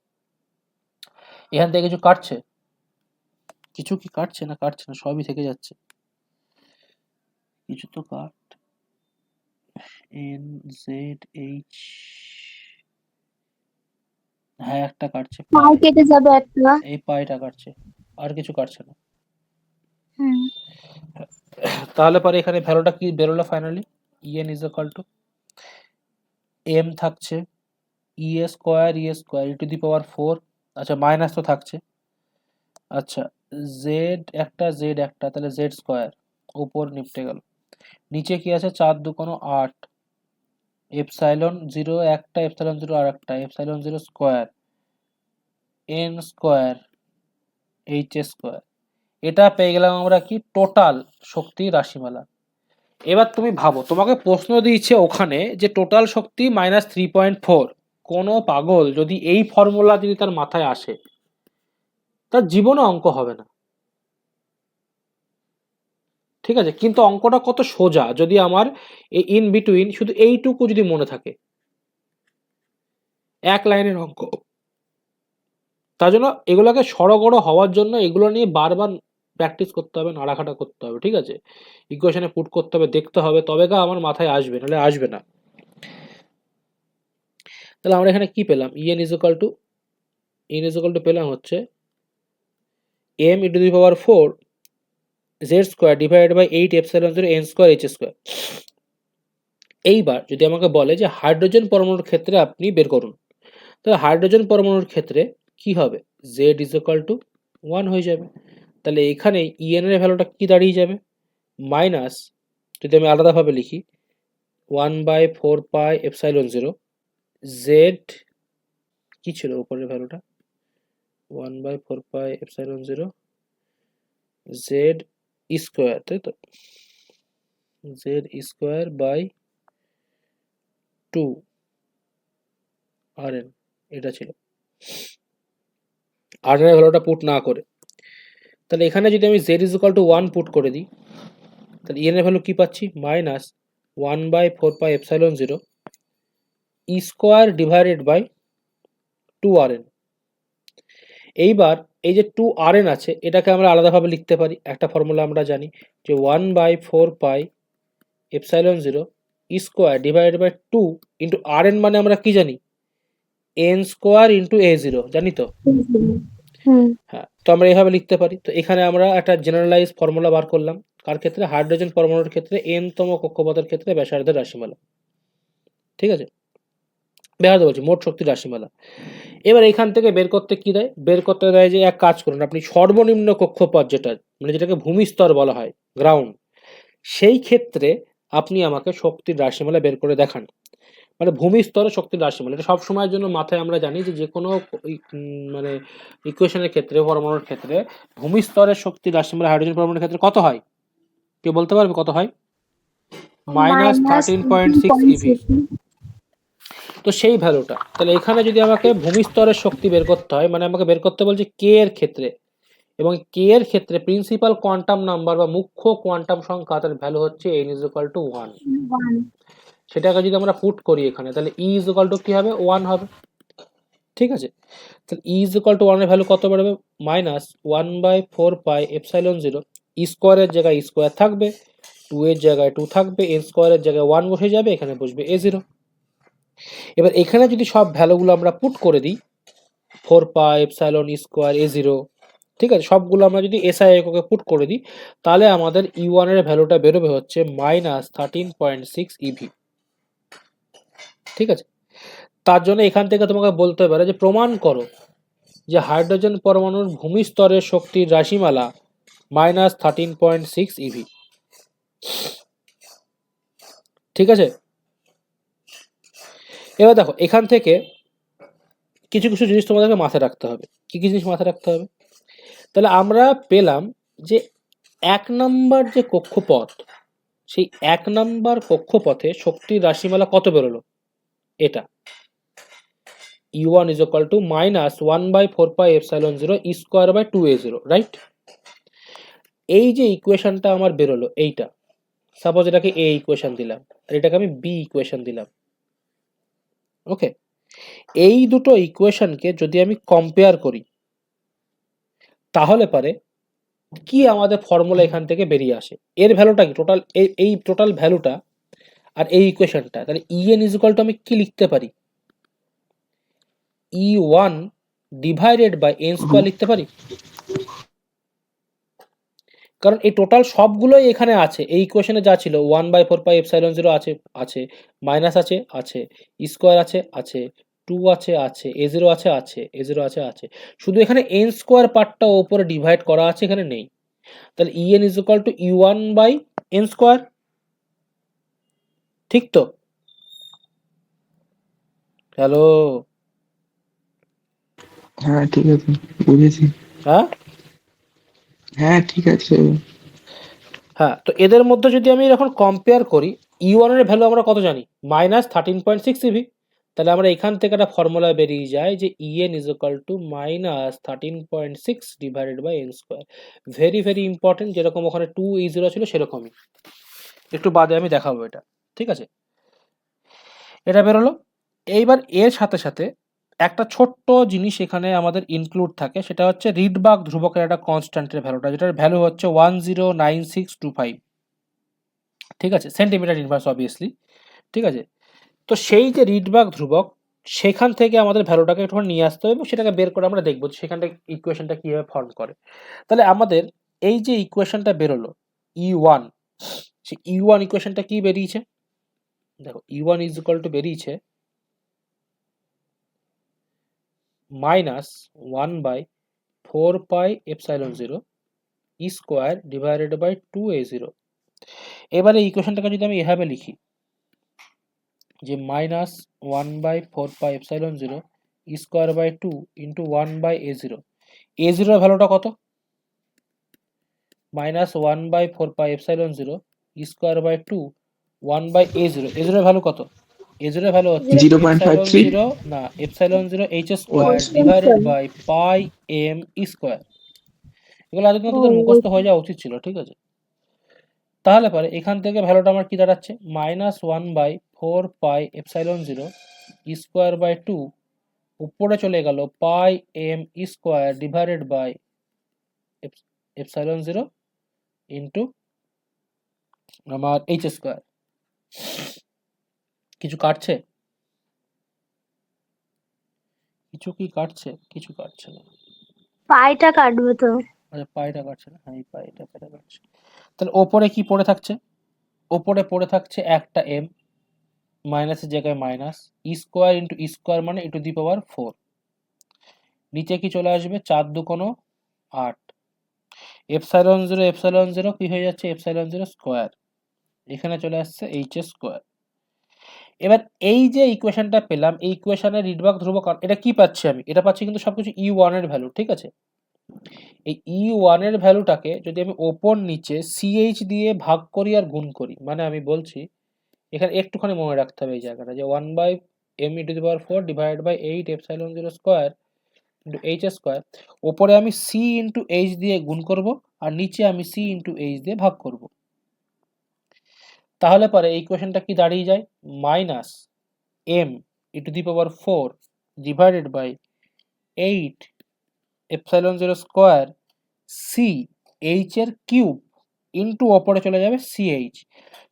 এখান থেকে কিছু কাটছে? কিছু কি কাটছে না? কাটছে না, সবই থেকে যাচ্ছে। কিছু তো কাট, এন জেড এইচ, হ্যাঁ একটা কাটছে, পাই কেটে যাবে একটা। এই পাইটা কাটছে, আর কিছু কাটছে না। হুম। তাহলে পরে এখানে ভ্যালুটা কি বেরোলো finally? E n is equal to m থাকছে e² e⁴। আচ্ছা মাইনাস তো থাকছে। আচ্ছা জেড একটা জেড একটা, তাহলে z², উপর নিপটে গেল। নিচে কি আছে? 4×2 = 8, ε0 একটা, ε0 আর একটা, ε0² n²h²। এটা পেয়ে গেলাম আমরা কি? টোটাল শক্তির রাশিমালা। এবার তুমি ভাবো, তোমাকে প্রশ্ন দিয়েছে ওখানে যে টোটাল শক্তি -3.4। কোনো পাগল যদি এই ফর্মুলা যদি তার মাথায় আসে, তার জীবনে অঙ্ক হবে না, ঠিক আছে? কিন্তু অঙ্কটা কত সোজা যদি আমার এই ইন বিটুইন শুধু এইটুকু যদি মনে থাকে, এক লাইনের অঙ্ক। তার জন্য এগুলোকে সড়গড় হওয়ার জন্য এগুলো নিয়ে বারবার প্র্যাকটিস করতে হবে, নাড়াঘাটা করতে হবে, ঠিক আছে? ইকুয়েশনে পুট করতে হবে, দেখতে হবে, তবে আমার মাথায় আসবে, নাহলে আসবে না। তাহলে আমরা এখানে কি পেলাম? ইএন ইজ ইকুয়াল টু পেলাম হচ্ছে m⁴ z² divided by 8ε0 n²h²। এইবার যদি আমাকে বলে যে হাইড্রোজেন পরমাণুর ক্ষেত্রে আপনি বের করুন, তাহলে হাইড্রোজেন পরমাণুর ক্ষেত্রে কি হবে? z ইজ ইকুয়াল টু 1 হয়ে যাবে। তাহলে এখানে ইএন এর ভ্যালুটা কি দাঁড়িয়ে যাবে? মাইনাস, যদি আমি আলাদাভাবে লিখি, 1/4πε0 জেড কি ছিল উপরের ভ্যালুটা 1/4πε0 জেড স্কোয়ার, তাই তো z square by 2 r N, এটা ছিল আর এর ভ্যালুটা পুট না করে। তাহলে এখানে যদি আমি Z is equal two 1 put করে দিই, তাহলে এন এর ভ্যালু কি পাচ্ছি minus 1/4πε0 square divided by 2rn। এইবার এই যে 2rn আছে এটাকে আমরা আলাদাভাবে লিখতে পারি, একটা ফর্মুলা আমরা জানি যে 1/4πε0 square divided by 2 into rn মানে আমরা কি জানি n স্কোয়ার ইন্টু a0, জানি তো? হ্যাঁ, তো আমরা এইভাবে লিখতে পারি। তো এখানে আমরা একটা জেনারেলাইজ ফর্মুলা বার করলাম কার ক্ষেত্রে, হাইড্রোজেন পরমাণুর ক্ষেত্রে n তম কক্ষপথের ক্ষেত্রে ব্যাসার্ধের রাশিমালা, ঠিক আছে, ব্যাসার্ধ বলছি মোট শক্তির রাশিমালা। এবার এখান থেকে বের করতে কি দেয়, বের করতে দেয় যে এক কাজ করুন আপনি সর্বনিম্ন কক্ষপথ যেটা মানে যেটাকে ভূমিস্তর বলা হয় গ্রাউন্ড, সেই ক্ষেত্রে আপনি আমাকে শক্তির রাশিমালা বের করে দেখান। মানে ভূমিস্তরে শক্তির রাশিমালা, এটা সবসময়ের জন্য মাথায় আমরা জানি যে কোনো মানে ইকুয়েশনের ক্ষেত্রে পরমাণুর ক্ষেত্রে ভূমিস্তরের শক্তির রাশিমালা হাইড্রোজেন পরমাণুর ক্ষেত্রে কত হয়, কেউ বলতে পারবে কত হয়? -13.6 ইভি। তো সেই ভ্যালুটা তাহলে এখানে যদি আমাকে ভূমিস্তরের শক্তি বের করতে হয়, মানে আমাকে বের করতে বলছে কে এর ক্ষেত্রে, এবং কে এর ক্ষেত্রে প্রিন্সিপাল কোয়ান্টাম নাম্বার বা মুখ্য কোয়ান্টাম সংখ্যা তার ভ্যালু হচ্ছে n = 1। সেটাকে যদি আমরা পুট করি এখানে তাহলে E = কি হবে 1 হবে, ঠিক আছে। তাহলে E = 1 এর ভ্যালু কত বেরোবে -1/4πε0 স্কোয়ারের জায়গায় স্কোয়ার থাকবে, 2 এর জায়গায় 2 থাকবে, n স্কোয়ারের জায়গায় 1 বসে যাবে, এখানে বসবে a0। এবার এখানে যদি সব ভ্যালুগুলো আমরা পুট করে দিই 4πε² a0, ঠিক আছে, সবগুলো আমরা যদি SI এককে পুট করে দিই তাহলে আমাদের E1 এর ভ্যালুটা বেরোবে হচ্ছে -13.6 eV, ঠিক আছে। তার জন্য এখান থেকে তোমাকে বলতে পারে যে প্রমাণ করো যে হাইড্রোজেন পরমাণুর ভূমিস্তরের শক্তির রাশিমালা -13.6 eV, ঠিক আছে। এবার দেখো এখান থেকে কিছু কিছু জিনিস তোমাদেরকে মাথায় রাখতে হবে। কি কি জিনিস মাথায় রাখতে হবে? তাহলে আমরা পেলাম যে 1 নম্বর যে কক্ষপথ, সেই 1 নম্বর কক্ষপথে শক্তির রাশিমালা কত বেরোলো, এটা E1 = -1/4πε0 square by 2a0, right. এই যে ইকুয়েশনটা আমার বেরোলো এইটা, সাপোজ এটাকে A ইকুয়েশন দিলাম আর এটাকে আমি B ইকুয়েশন দিলাম, ওকে। এই দুটো ইকুয়েশনকে যদি আমি কম্পেয়ার করি তাহলে পারে কি আমাদের ফর্মুলা এখান থেকে বেরিয়ে আসে, এর ভ্যালুটা কি টোটাল, এই টোটাল ভ্যালুটা আর এই ইকুয়েশনটা, তাহলে En = আমি কি লিখতে পারি E1 divided by n square লিখতে পারি, কারণ এই টোটাল সবগুলোই এখানে আছে। এই ইকুয়েশনে যা ছিল 1/4πε0 আছে, আছে মাইনাস আছে, আছে স্কয়ার আছে, আছে 2 আছে, আছে a0 আছে, আছে a0 আছে, আছে শুধু এখানে n স্কয়ার পার্টটা উপরে ডিভাইড করা আছে, এখানে নেই। তাহলে En = E1/n স্কয়ার, ঠিক তো? হ্যালো, হ্যাঁ ঠিক আছে, বুঝেছি। হ্যাঁ হ্যাঁ ঠিক আছে। হ্যাঁ, তো এদের মধ্যে যদি আমি এখন কম্পেয়ার করি E1 এর ভ্যালু আমরা কত জানি -13.6 eV, তাহলে আমরা এখান থেকে একটা ফর্মুলা বেরিয়ে যায় যে En = -13.6 divided by n square. Very very important, যেরকম ওখানে 2E0 ছিল সেরকমই, একটু বাদে আমি দেখাবো এটা, ঠিক আছে। এটা বেরোলো। এইবার এর সাথে সাথে একটা ছোট্ট জিনিস এখানে আমাদের ইনক্লুড থাকে, সেটা হচ্ছে রিডবার্গ ধ্রুবকের একটা কনস্ট্যান্টের ভ্যালুটা, যেটার ভ্যালু হচ্ছে 109625, ঠিক আছে, সেন্টিমিটার ইনভার্স অবভিয়াসলি, ঠিক আছে। তো সেই যে রিডবার্গ ধ্রুবক সেখান থেকে আমাদের ভ্যালুটাকে একটু নিয়ে আসতে হবে এবং সেটাকে বের করে আমরা দেখবো সেখানটা ইকুয়েশনটা কিভাবে ফর্ম করে। তাহলে আমাদের এই যে ইকুয়েশনটা বেরোলো E1, সেই E1 ইকুয়েশনটা কি বেরিয়েছে দেখো, E1 = বেরিয়েছে -1/4πε0 স্কোয়ার ডিভাইডেড বাই 2a0। এবারে ইকুয়েশনটাকে যদি আমি এভাবে লিখি যে minus 1/4πε0 E²/2 into 1/a0। a0 এর ভ্যালুটা কত? Minus 1/4πε0 E²/2 1/a0। a0 এর ভ্যালু কত? a0 এর ভ্যালু হচ্ছে 0.53 ε0 h² Whole divided square. By pi M E square. এগুলো আগে কিন্তু তোদের ও মুখস্থ হয়ে যাওয়া উচিত ছিল, ঠিক আছে? তাহলে পরে এখান থেকে ভ্যালুটা আমার কি দাঁড়াচ্ছে? মাইনাস 1/4πε0 E²/2 উপরে চলে গেল pi M E square divided by ε0 into আমার h²। কিছু কাটছে? কিছু কি কাটছে? কিছু কাটছে না। পাইটা কাটবে তো। আচ্ছা, পাইটা কাটছে না। হ্যাঁ, এই পাইটা কেটে কাটছে। তাহলে ওপরে কি পড়ে থাকছে? ওপরে পড়ে থাকছে একটা এম, মাইনাসের জায়গায় মাইনাস, E² ইন্টু E² মানে e⁴। নিচে কি চলে আসবে? 4 2 8। ε0 কি হয়ে যাচ্ছে? ε0 স্কোয়ার। এখানে চলে আসছে h²। এবার এই যে ইকুয়েশনটা পেলাম, এই ইকুয়েশনের রিডবার্গ ধ্রুবক এটা কি পাচ্ছি আমি? এটা পাচ্ছি কিন্তু সবকিছু E1 এর ভ্যালু, ঠিক আছে? এই E1 এর ভ্যালুটাকে যদি আমি ওপর নিচে CH দিয়ে ভাগ করি আর গুণ করি, মানে আমি বলছি এখানে একটুখানি মনে রাখতে হবে এই জায়গাটা, যে 1/m⁴ divided by 8 ε0 square into h²। ওপরে আমি c ইন্টু h দিয়ে গুণ করব আর নিচে আমি c ইন্টু h দিয়ে ভাগ করব। তাহলে পরে এই ইকুয়েশনটা কি দাঁড়িয়ে যায়? Minus m⁴ divided by 8 ε0 square c h এর কিউব ইন্টু ওপরে চলে যাবে ch।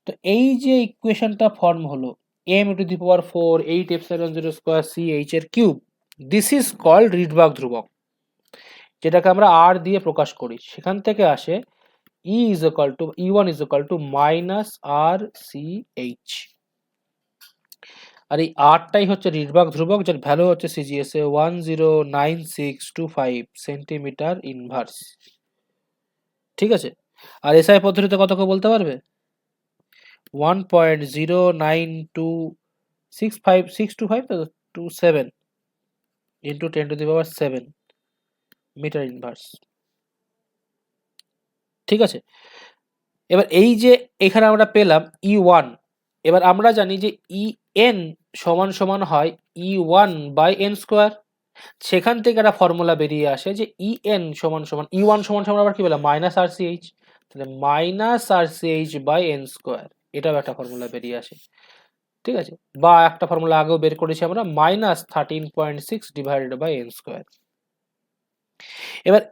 তো এই যে ইকুয়েশনটা ফর্ম হলো m⁴ 8 ε0 স্কোয়ার c h এর cube, this is called Rydberg ধ্রুবক, যেটাকে আমরা r দিয়ে প্রকাশ করি। সেখান থেকে আসে E1 is equal to minus R C H. আর এই আরটাই হচ্ছে রিডবার্গ ধ্রুবক, যার ভ্যালু হচ্ছে সিজিএসএ 109625 সেন্টিমিটার ইনভার্স, ঠিক আছে? আর এসআই পদ্ধতিতে কত কেউ বলতে পারবে? 1.09265 ইন্টু 10⁻7 মিটার ইনভার্স, ঠিক আছে? এবার এই যে এখানে আমরা পেলাম E1, এবার আমরা জানি যে EN সমান সমান হয় E1/n²। সেখান থেকে একটা ফর্মুলা বেরিয়ে আসে যে EN সমান সমান E1 সমান সমান আবার কি বলে মাইনাস RCH, তাহলে মাইনাস RCH/n², এটাও একটা ফর্মুলা বেরিয়ে আসে, ঠিক আছে? বা একটা ফর্মুলা আগেও বের করেছি আমরা, মাইনাস 13.6 ডিভাইডেড বাই n²। এবার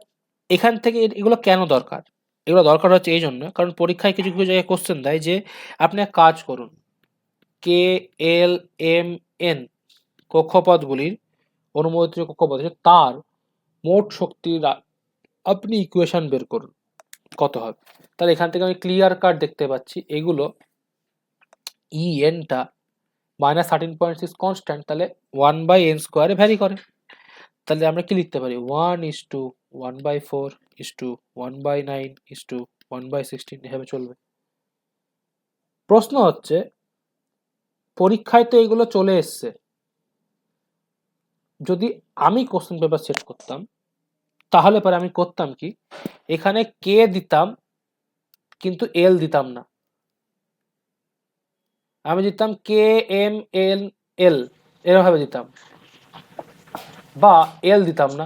এখান থেকে এগুলো কেন দরকার? এগুলো দরকার হচ্ছে এই জন্য, কারণ পরীক্ষায় কিছু কিছু জায়গায় কোশ্চেন দেয় যে আপনি এক কাজ করুন, কে এল এম এন কক্ষপথগুলির অনুমোদিত কক্ষপথ তার মোট শক্তির আপনি ইকুয়েশন বের করুন কত হবে। তাহলে এখান থেকে আমি ক্লিয়ার কাট দেখতে পাচ্ছি এগুলো টা মাইনাস 13.6 কনস্ট্যান্ট, তাহলে 1/n² ভ্যারি করে। তাহলে আমরা কি লিখতে পারি? 1:1/4:1/9:1/16 এভাবে চলবে। প্রশ্ন হচ্ছে পরীক্ষায় তো এগুলো চলে এসছে, যদি আমি কোশ্চেন পেপার সেট করতাম তাহলে পরে আমি করতাম কি, এখানে কে দিতাম কিন্তু এল দিতাম না, আমি দিতাম কে এম এল এল এরভাবে দিতাম, বা এল দিতাম না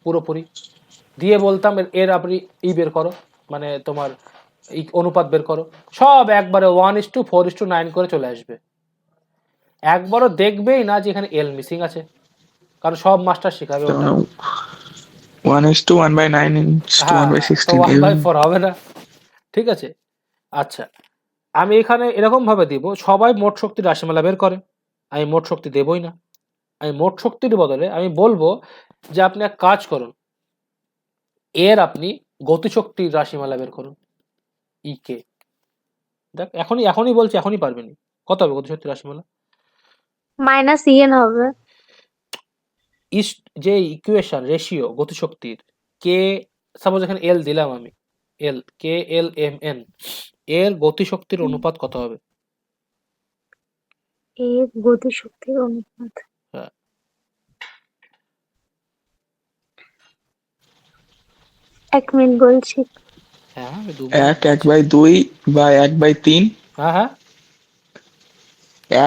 পুরোপুরি, দিয়ে বলতাম এর আপনি বের করো, মানে তোমার এই অনুপাত বের করো, সব একবারে 1:4:9 করে চলে আসবে। একবারও দেখবেই না যে এখানে এল মিসিং আছে, কারণ সব মাস্টার শেখাবে ওটা। 1:1/9 হ্যাঁ, তো 1/16 1/4 হবে না, ঠিক আছে? আচ্ছা, আমি এখানে এরকম ভাবে দিব, সবাই মোট শক্তির রাশিমালা বের করে, আমি মোট শক্তি দেবই না। আমি মোট শক্তির বদলে আমি বলবো যে আপনি এক কাজ করুন, এর আপনি গতিশক্তির রাশিমালা বের করুন, কে। দেখ এখনই বলছি, এখনই পারবেনি। কত হবে গতিশক্তির রাশিমালা? মাইনাস ইএন হবে। যে ইকুয়েশন রেশিও গতিশক্তির কে, সাপোজ এখানে এল দিলাম আমি, এল কে এল এম এন, এর গতিশক্তির অনুপাত কত হবে? এর গতিশক্তির অনুপাত। হ্যাঁ, এক মিনিট বলছি। হ্যাঁ আমি 2 মিনিট 1 বলছি। বাই 2 বা 1/3। হ্যাঁ, হ্যাঁ,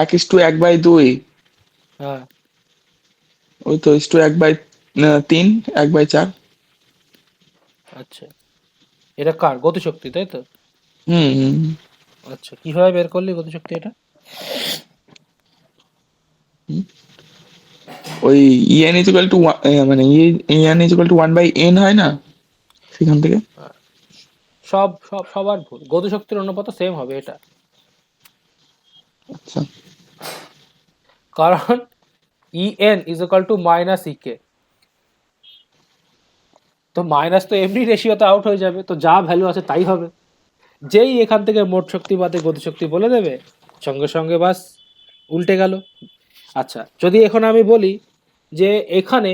1:1/2। হ্যাঁ। ওই তো 1/3, 1/4। আচ্ছা। এটা কার? গতিশক্তি, তাই তো? হুম। আচ্ছা, কিভাবে বের করলি গতিশক্তি এটা? ওই en ইকুয়াল টু মানে en ইকুয়াল টু 1/n হয় না, সেখান থেকে। সবার ভুল। গতিশক্তির অনুপাত সেম হবে এটা। আচ্ছা। কারণ En is equal to minus EK. তো মাইনাস তো এমনি রেশিওতে আউট হয়ে যাবে, তো যা ভ্যালু আছে তাই হবে। যেই এখান থেকে মোট শক্তি বাদে গতিশক্তি বলে দেবে, সঙ্গে সঙ্গে বাস উল্টে গেল। আচ্ছা, যদি এখন আমি বলি যে এখানে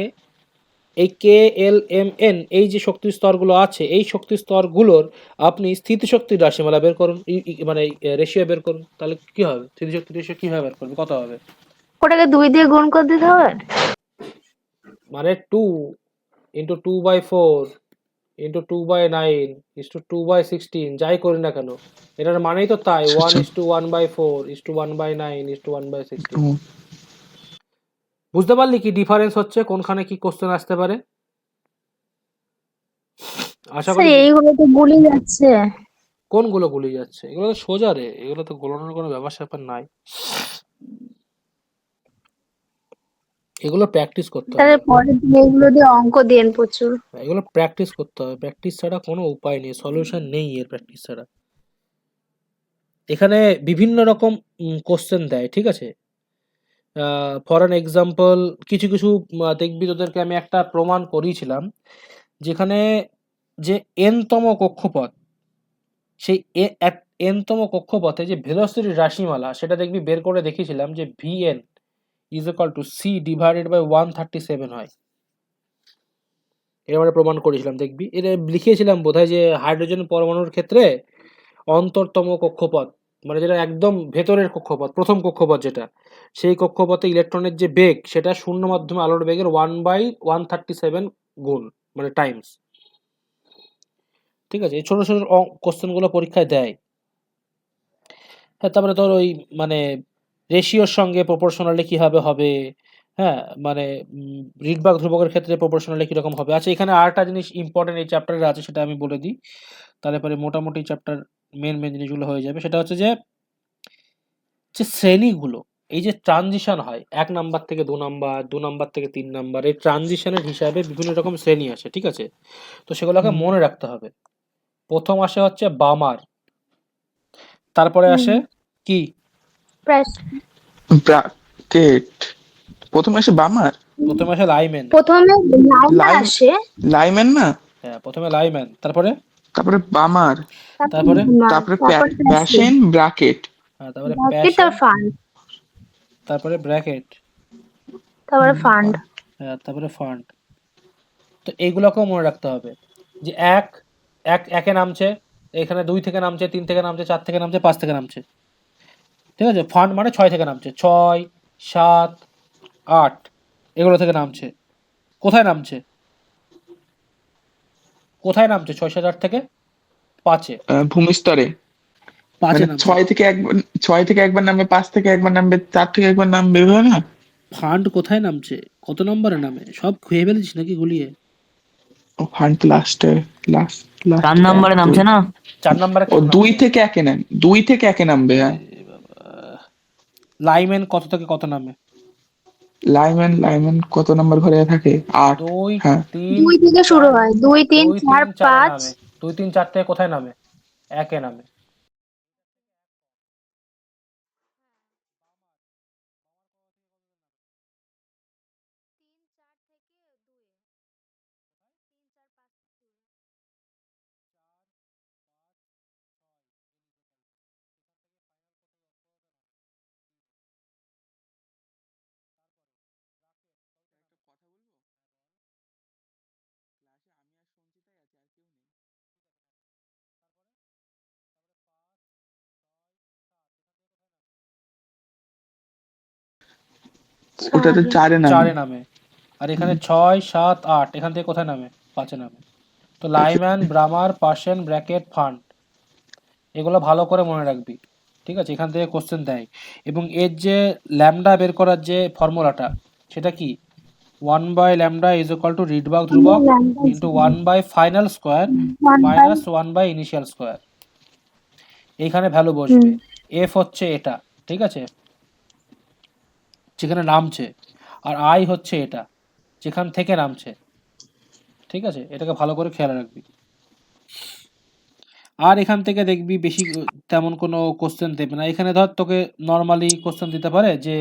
এই কে এল এম এন এই যে শক্তির স্তরগুলো আছে, এই শক্তির স্তরগুলোর আপনি স্থিতিশক্তির রাশিমালা বের করুন, মানে রেশিও বের করুন, তাহলে কি হবে? স্থিতিশক্তির রেশিও কিভাবে বের করবে? কত হবে? ওটাকে 2 দিয়ে গুণ করে দিতে হবে। মানে 2 ইন্টু 2/4 ইন্টু 2/9 ইস্টু 2/16, যাই করি না কেন, এটার মানেই তো তাই। আচ্ছা, আচ্ছা। 1:1/4 1/9 1/16। ও, বুঝতে পারলি কি ডিফারেন্স হচ্ছে, কোনখানে কি কোশ্চেন আসতে পারে? আশা স্যার করি এইগুলো তো গুলিয়ে যাচ্ছে। কোনগুলো গুলিয়ে যাচ্ছে? এগুলো তো সোজা রে, এগুলো তো গোলানোর কোনো ব্যাপার স্যাপার নাই। এগুলো প্র্যাকটিস করতে তাহলে হবে। পরের দিন এইগুলো দিয়ে অঙ্ক দিয়েন প্রচুর। এগুলো প্র্যাকটিস করতে হবে, প্র্যাকটিস ছাড়া কোনো উপায় নেই, সলিউশন নেই এর প্র্যাকটিস ছাড়া। এখানে বিভিন্ন রকম কোশ্চেন দেয়, ঠিক আছে? ফর অ্যান এক্সাম্পল, কিছু কিছু দেখবি, তোদেরকে আমি একটা প্রমাণ করিয়েছিলাম, যেখানে যে এনতম কক্ষপথ, সেই এনতম কক্ষপথে যে ভেলোসিটির রাশিমালা, সেটা দেখবি বের করে দেখিয়েছিলাম যে vn is equal to c divided by 137 হয়। এবারে প্রমাণ করেছিলাম, দেখবি এটা লিখিয়েছিলাম বোধহয়, যে হাইড্রোজেন পরমাণুর ক্ষেত্রে অন্তরতম কক্ষপথ, মানে যেটা একদম ভেতরের কক্ষপথ, প্রথম কক্ষপথ যেটা, সেই কক্ষপথে ইলেকট্রনের যে বেগ, সেটা শূন্য মাধ্যমে আলোর বেগের 1/137 গুণ, মানে টাইমস। ঠিক আছে, এই ছোট ছোট কোশ্চেন গুলো পরীক্ষায় দেয়। হ্যাঁ, তারপরে তোর ওই মানে রেশিওর সঙ্গে প্রপোর্শনালি কিভাবে হবে, হ্যাঁ, মানে রিডবার্গ ধ্রুবকের ক্ষেত্রে প্রপোর্শনালি কিরকম হবে। আচ্ছা, এখানে আরেকটা জিনিস ইম্পর্টেন্ট এই চ্যাপ্টারে আছে, সেটা আমি বলে দিই, তাহলে পরে মোটামুটি চ্যাপ্টার মেন মেন জিনিসগুলো হয়ে যাবে। সেটা হচ্ছে যে যে শ্রেণীগুলো, এই যে ট্রানজিশন হয় 1 নাম্বার থেকে 2 নাম্বার, 2 নাম্বার থেকে 3 নাম্বার, এই ট্রানজিশনের হিসাবে বিভিন্ন রকম শ্রেণী আসে, ঠিক আছে? তো সেগুলোকে হুম। মনে রাখতে হবে। প্রথম আসে হচ্ছে বামার, তারপরে আসে কি? প্রায় ব্রাকেট। প্রথমে আসে বামার। প্রথমে আসে লাইম্যান। প্রথমে লাইনার লাইম আসে, লাইম্যান না, হ্যাঁ, প্রথমে লাইম্যান, তারপরে তারপরে বামার, তারপর তারপরে বিমান, তারপরে তারপর প্যাসিভ, প্যাশেন, ব্রাকেট। হ্যাঁ, তারপরে ব্র্যাকেট আর প্যাশন, ফান্ড, তারপরে ব্র্যাকেট, তারপরে ফান্ড। হ্যাঁ, তারপরে ফান্ড। তো এইগুলোকেও মনে রাখতে হবে যে এক এক একে নামছে, এখানে 2 থেকে নামছে, 3 থেকে নামছে, 4 থেকে নামছে, 5 থেকে নামছে। ঠিক আছে, ফান্ড মানে 6 থেকে নামছে, 6, 7, 8 এগুলো থেকে নামছে। কোথায় নামছে? কোথায় নামছে? 6, 7, 8 থেকে 5-এ। ভূমিস্তরে। 5-এ মানে নামছে। 6 থেকে একবার নামবে, 5 থেকে একবার নামবে, 4 থেকে একবার নামবে, এভাবে না? ফান্ড কোথায় নামছে? কত নম্বরে নামে? সব খুঁয়ে ফেলেছিস নাকি গুলিয়ে? ও ফান্ড লাস্টে, লাস্ট 4 লাস্টে নম্বরে 1 2। নামছে না? 4 নম্বরে ও কেন দুই নামবে? থেকে একে নাম 2 থেকে 1-এ নামবে, হ্যাঁ। এ বাবা। লাইম্যান কত থেকে কত নামে? লাইম্যান কত নাম্বার ঘরে থাকে? 8। 2, হ্যাঁ। 3, 2 থেকে শুরু 4, হয়, 2 3 2, 4 3, 4-এ 5। নামে। 2, 3, 4 থেকে কোথায় নামে? 1-এ নামে। ওটা তো 4-এ নামে। 4-এ নামে। আর এখানে 6, 7, 8 এখান থেকে কোথায় নামে? 5-এ নামে। তো লাইম্যান, ব্রামার, পার্সেন, ব্র্যাকেট, ফান্ড এগুলো ভালো করে মনে রাখবি। ঠিক আছে, এখান থেকে কোশ্চেন দেয়। এবং এর যে ল্যামডা বের করার যে ফর্মুলাটা সেটা কি? 1/λ ইজ ইকুয়াল টু রিডবার্গ ধ্রুবক ইন্টু 1/ফাইনাল স্কোয়ার মাইনাস 1/ইনিশিয়াল স্কোয়ার। এইখানে ভ্যালু বসবে। এফ হচ্ছে এটা, ঠিক আছে, যেখানে নামছে, আর আই হচ্ছে এটা যেখান থেকে নামছে। ঠিক আছে, এটাকে ভালো করে খেয়াল রাখবি। আর এখান থেকে দেখবি বেশি তেমন কোনো কোশ্চেন দেবে না। এখানে ধর তোকে নর্মালি কোশ্চেন দিতে পারে যে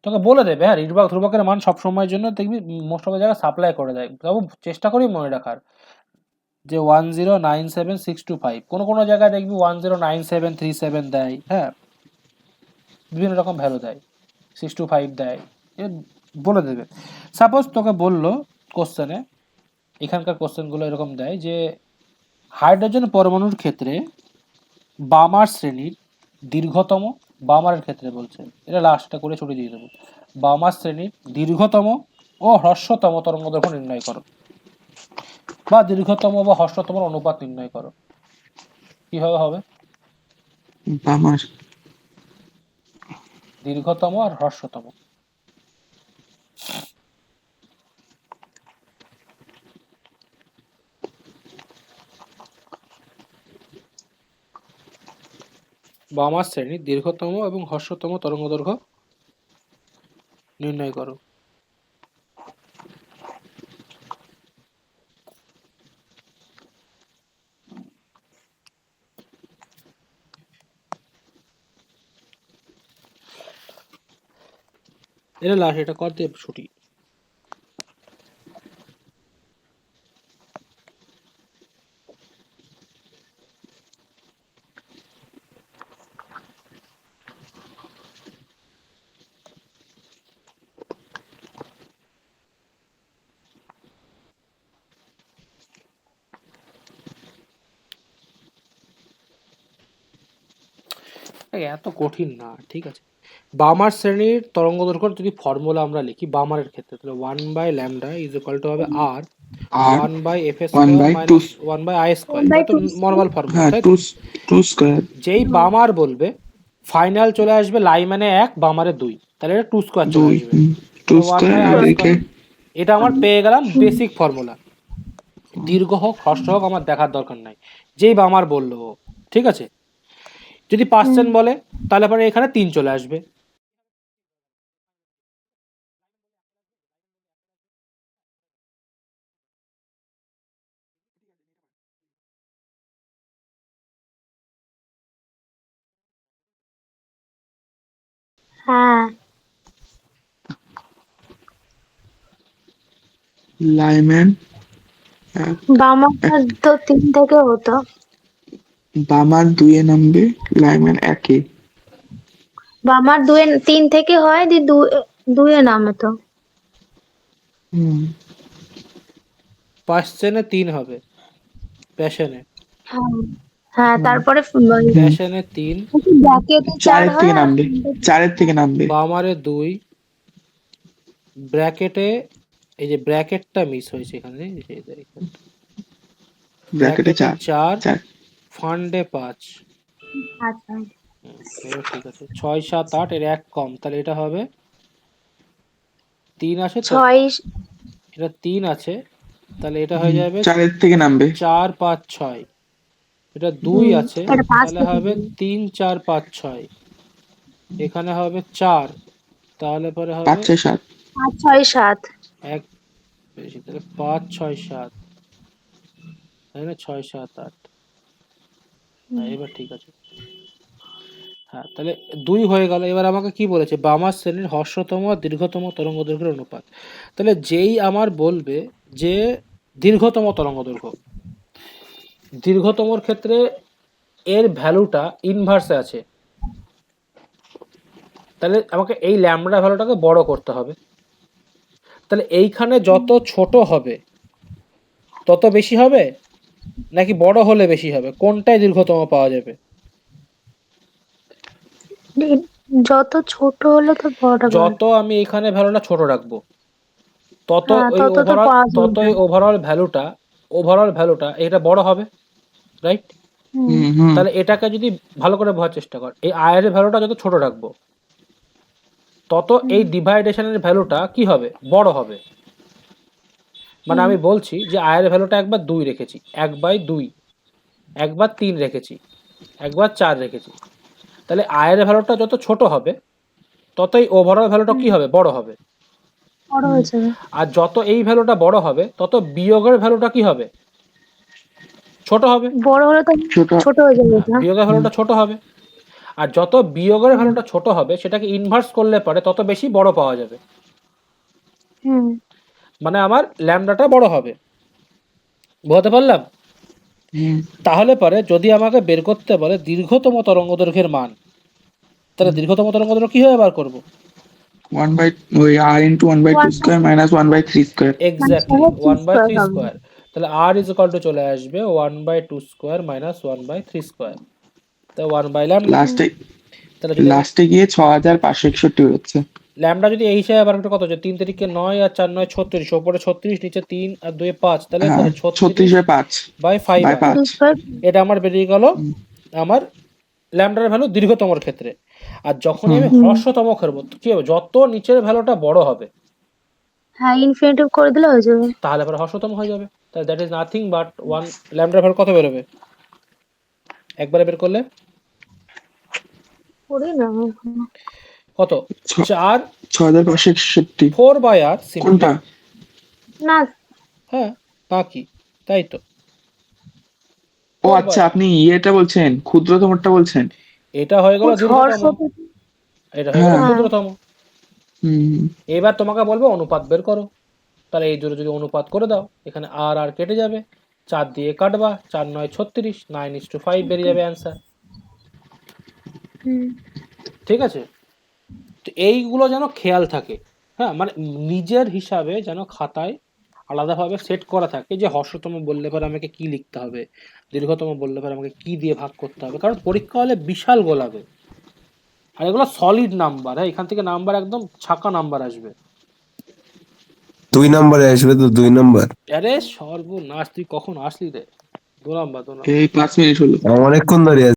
তোকে বলে দেবে, হ্যাঁ রিডবার্গ ধ্রুবকের মান সব সময়ের জন্য দেখবি মোস্ট অফ দ্য জায়গায় সাপ্লাই করে দেয়। তবু চেষ্টা করি মনে রাখার যে 1097625, কোনো কোনো জায়গায় দেখবি 109737 দেয়, হ্যাঁ বিভিন্ন রকম ভ্যালু দেয়, 625 দেয়, এ বলে দেবে। সাপোজ তোকে বললো কোশ্চেনে, এখানকার কোশ্চেনগুলো এরকম দেয় যে হাইড্রোজেন পরমাণুর ক্ষেত্রে বামার শ্রেণীর দীর্ঘতম, বামারের ক্ষেত্রে বলছে, এটা লাস্টটা করে ছুটি দিয়ে দেবো, বামার শ্রেণীর দীর্ঘতম ও হ্রস্বতম তরঙ্গদৈর্ঘ্য নির্ণয় করো, বা দীর্ঘতম বা হ্রস্বতম অনুপাত নির্ণয় করো। কিভাবে হবে? বামার দীর্ঘতম আর হ্রস্বতম। বামার শ্রেণীর দীর্ঘতম এবং হ্রস্বতম তরঙ্গদৈর্ঘ্য নির্ণয় করো। এটা লাস্ট, এটা কর দিয়ে ছুটি। এত কঠিন না, ঠিক আছে। বামার শ্রেণীর তরঙ্গদৈর্ঘ্য যদি ফর্মুলা আমরা লিখি বামারের ক্ষেত্রে, তাহলে 1/λ ইজ ইকুয়াল টু হবে আর r 1/f one square by two, minus 1/i square. এটা তো নর্মাল ফর্মুলা, হ্যাঁ তাই টু, তো? Two square. যেই বামার বলবে ফাইনাল চলে আসবে লাইম্যানে 1, বামারে 2, তাহলে এটা 2 স্কোয়ার চলে 2, আসবে। 2 স্কোয়ার। আর 1/i একে স্কোয়ার। এটা আমার পেয়ে গেলাম বেসিক ফর্মুলা। দীর্ঘ হোক হ্রস্ব হোক আমার দেখার দরকার নাই, যেই বামার বললো, ঠিক আছে। যদি পার্সেন্ট বলে তাহলে পরে এখানে 3 চলে আসবে। হ্যাঁ, লাইম্যান বামাটা তো 3 থেকে হতো। বামার 2-এ নামবে, লাইম্যান 1-এ। বামার 3 থেকে হয়, দিয়ে 2 নামে তো। হুম, পার্সেন্টে 3 হবে, প্যাশনে হ্যাঁ, হ্যাঁ, তারপরে প্যাশনে 3, ব্র্যাকেটে 4 4-এর হয় থেকে আর নামবে, 4-এর থেকে নামবে। বামারে 2, ব্র্যাকেটে এই যে ব্র্যাকেটটা মিস হয়েছে এখানে, এই যে এখানে। ব্র্যাকেটে ব্র্যাকেটে 4, 4। ফান্ডে 5। আচ্ছা, এবার ঠিক আছে, 6, 7, 8 এর 1 কম, তাহলে এটা হবে 3 আছে তো, 6 এটা 3 আছে, তাহলে এটা হয়ে যাবে 4-এর থেকে নামবে। 4, 5, 6। এটা 2 আছে, এটা 5 তাহলে থেকে হবে 3, 4, 5, 6। এখানে হবে 4, তাহলে পরে 5, হবে 6, 7। 5, 6, 7। 1 বেশি, তাহলে 5, 6, 7, তাই না? 6, 7, 8। হ্যাঁ এবার ঠিক আছে। হ্যাঁ তাহলে 2 হয়ে গেল। এবার আমাকে কি বলেছে? বামার শ্রেণীর হ্রস্বতম আর দীর্ঘতম তরঙ্গ দৈর্ঘ্যের অনুপাত। তাহলে যেই আমার বলবে যে দীর্ঘতম তরঙ্গ দৈর্ঘ্য, দীর্ঘতমর ক্ষেত্রে এর ভ্যালুটা ইনভার্সে আছে, তাহলে আমাকে এই ল্যামডা ভ্যালুটাকে বড় করতে হবে। তাহলে এইখানে যত ছোট হবে তত বেশি হবে, নাকি বড় হলে বেশি হবে? কোনটায় দীর্ঘতম পাওয়া যাবে? যত ছোট হলে তো বড়টা পাবে। যত আমি এখানে ভ্যালুটা ছোট রাখবো তত হ্যাঁ, ওই তত তো ওভারঅল পাওয়া তত যাবে। ওই ওভারঅল ভ্যালুটা এটা বড় হবে, রাইট? হুম, হুম হুম তাহলে এটাকে যদি ভালো করে বোঝার চেষ্টা কর, এই আয়ের ভ্যালুটা যত ছোট রাখবো তত এই ডিভাইডেশনের ভ্যালুটা কি হবে, বড় হবে। মানে আমি বলছি যে আয়ের ভ্যালুটা একবার 2 রেখেছি, 1/2, একবার 3 রেখেছি, একবার 4 রেখেছি। তাহলে আয়ের ভ্যালুটা যত ছোট হবে ততই ওভারঅল ভ্যালুটা কি হবে, বড় হবে। বড় হয়ে যাবে। আর যত এই ভ্যালুটা বড় হবে তত বিয়োগের ভ্যালুটা কি হবে, ছোট হবে। বড় হলে তো ছোট ছোট হয়ে যাবে এটা। বিয়োগের ভ্যালুটা ছোট হবে। আর যত বিয়োগের ভ্যালুটা ছোট হবে সেটাকে ইনভার্স করলে পরে তত বেশি বড় পাওয়া যাবে। হুম, মানে আমার ল্যামডাটা বড় হবে। বুঝতে পারলাম? হুম তাহলে পরে যদি আমাকে বের করতে বলে দীর্ঘতম তরঙ্গদৈর্ঘ্যের মান, তাহলে দীর্ঘতম তরঙ্গদৈর্ঘ্য কিভাবে বার করব? 1 by ওই r into 1/2 square minus 1/3 square. Exactly মানে 1/3 হবে। স্কোয়ার। তাহলে আর ইজ ইকুয়াল টু চলে আসবে 1/2 স্কোয়ার মাইনাস 1/3 স্কোয়ার, তাই 1/λ। লাস্টে তাহলে যদি আমি লাস্টে গিয়ে 6561 বেরোচ্ছে। ল্যামডা যদি এই হিসাবে বার করতে কত হচ্ছে, 3 তারিখে 9 আর 4 9 36, ওপরে 36, নিচে 3 আর 2 5, তাহলে হ্যাঁ কত 36 বাই 5 বাই 5 বাই আর 5 এটা আমার বেরিয়ে গেল আমার ল্যামডার ভ্যালু দীর্ঘতমর ক্ষেত্রে। আর যখনই আমি হুম। হ্রস্বতম করবো কি হবে, যত নিচের ভ্যালুটা বড় হবে হ্যাঁ, ইনফিনিটিভ করে দিলে হয়ে যাবে। তাহলে পরে হ্রস্বতম হয়ে যাবে। তাহলে দ্যাট ইজ নাথিং বাট 1 ল্যামডার ভ্যালু কত বেরোবে একবারে বের করলে, করি না কত, 4 6561। 4/r simply. কোনটা? না। হ্যাঁ, বাকি তাই তো। ও আচ্ছা, আপনি ইয়েটা বলছেন, ক্ষুদ্রতমটা বলছেন। এটা হয়ে গেল দীর্ঘতম, হর্ষ এটা হয়ে গেল হ্যাঁ। ক্ষুদ্রতম। হুম এবার তোমাকে বলবো অনুপাত বের করো। তাহলে এই দুটো যদি অনুপাত করে দাও, এখানে আর আর কেটে যাবে, 4 দিয়ে কাটবা, 4 9 36, 9:5 বেরিয়ে যাবে অ্যান্সার। ঠিক আছে? তো এইগুলো যেন খেয়াল থাকে, হ্যাঁ, মানে নিজের হিসাবে যেন খাতায় আলাদাভাবে সেট করা থাকে যে হর্ষতম বললে পরে আমাকে কি লিখতে হবে, দীর্ঘতম বললে পরে আমাকে কি দিয়ে ভাগ করতে হবে, কারণ পরীক্ষা হলে বিশাল গোলাবে। আর এগুলো সলিড নাম্বার, হ্যাঁ, এখান থেকে নাম্বার একদম ছাকা নাম্বার আসবে। 2 নম্বরে আসবে তো 2 নম্বর। আরে সর্বনাশ, তুই কখন আসলি রে? 2 নাম্বার। এই 5 মিনিট হলো। অনেকক্ষণ ধরে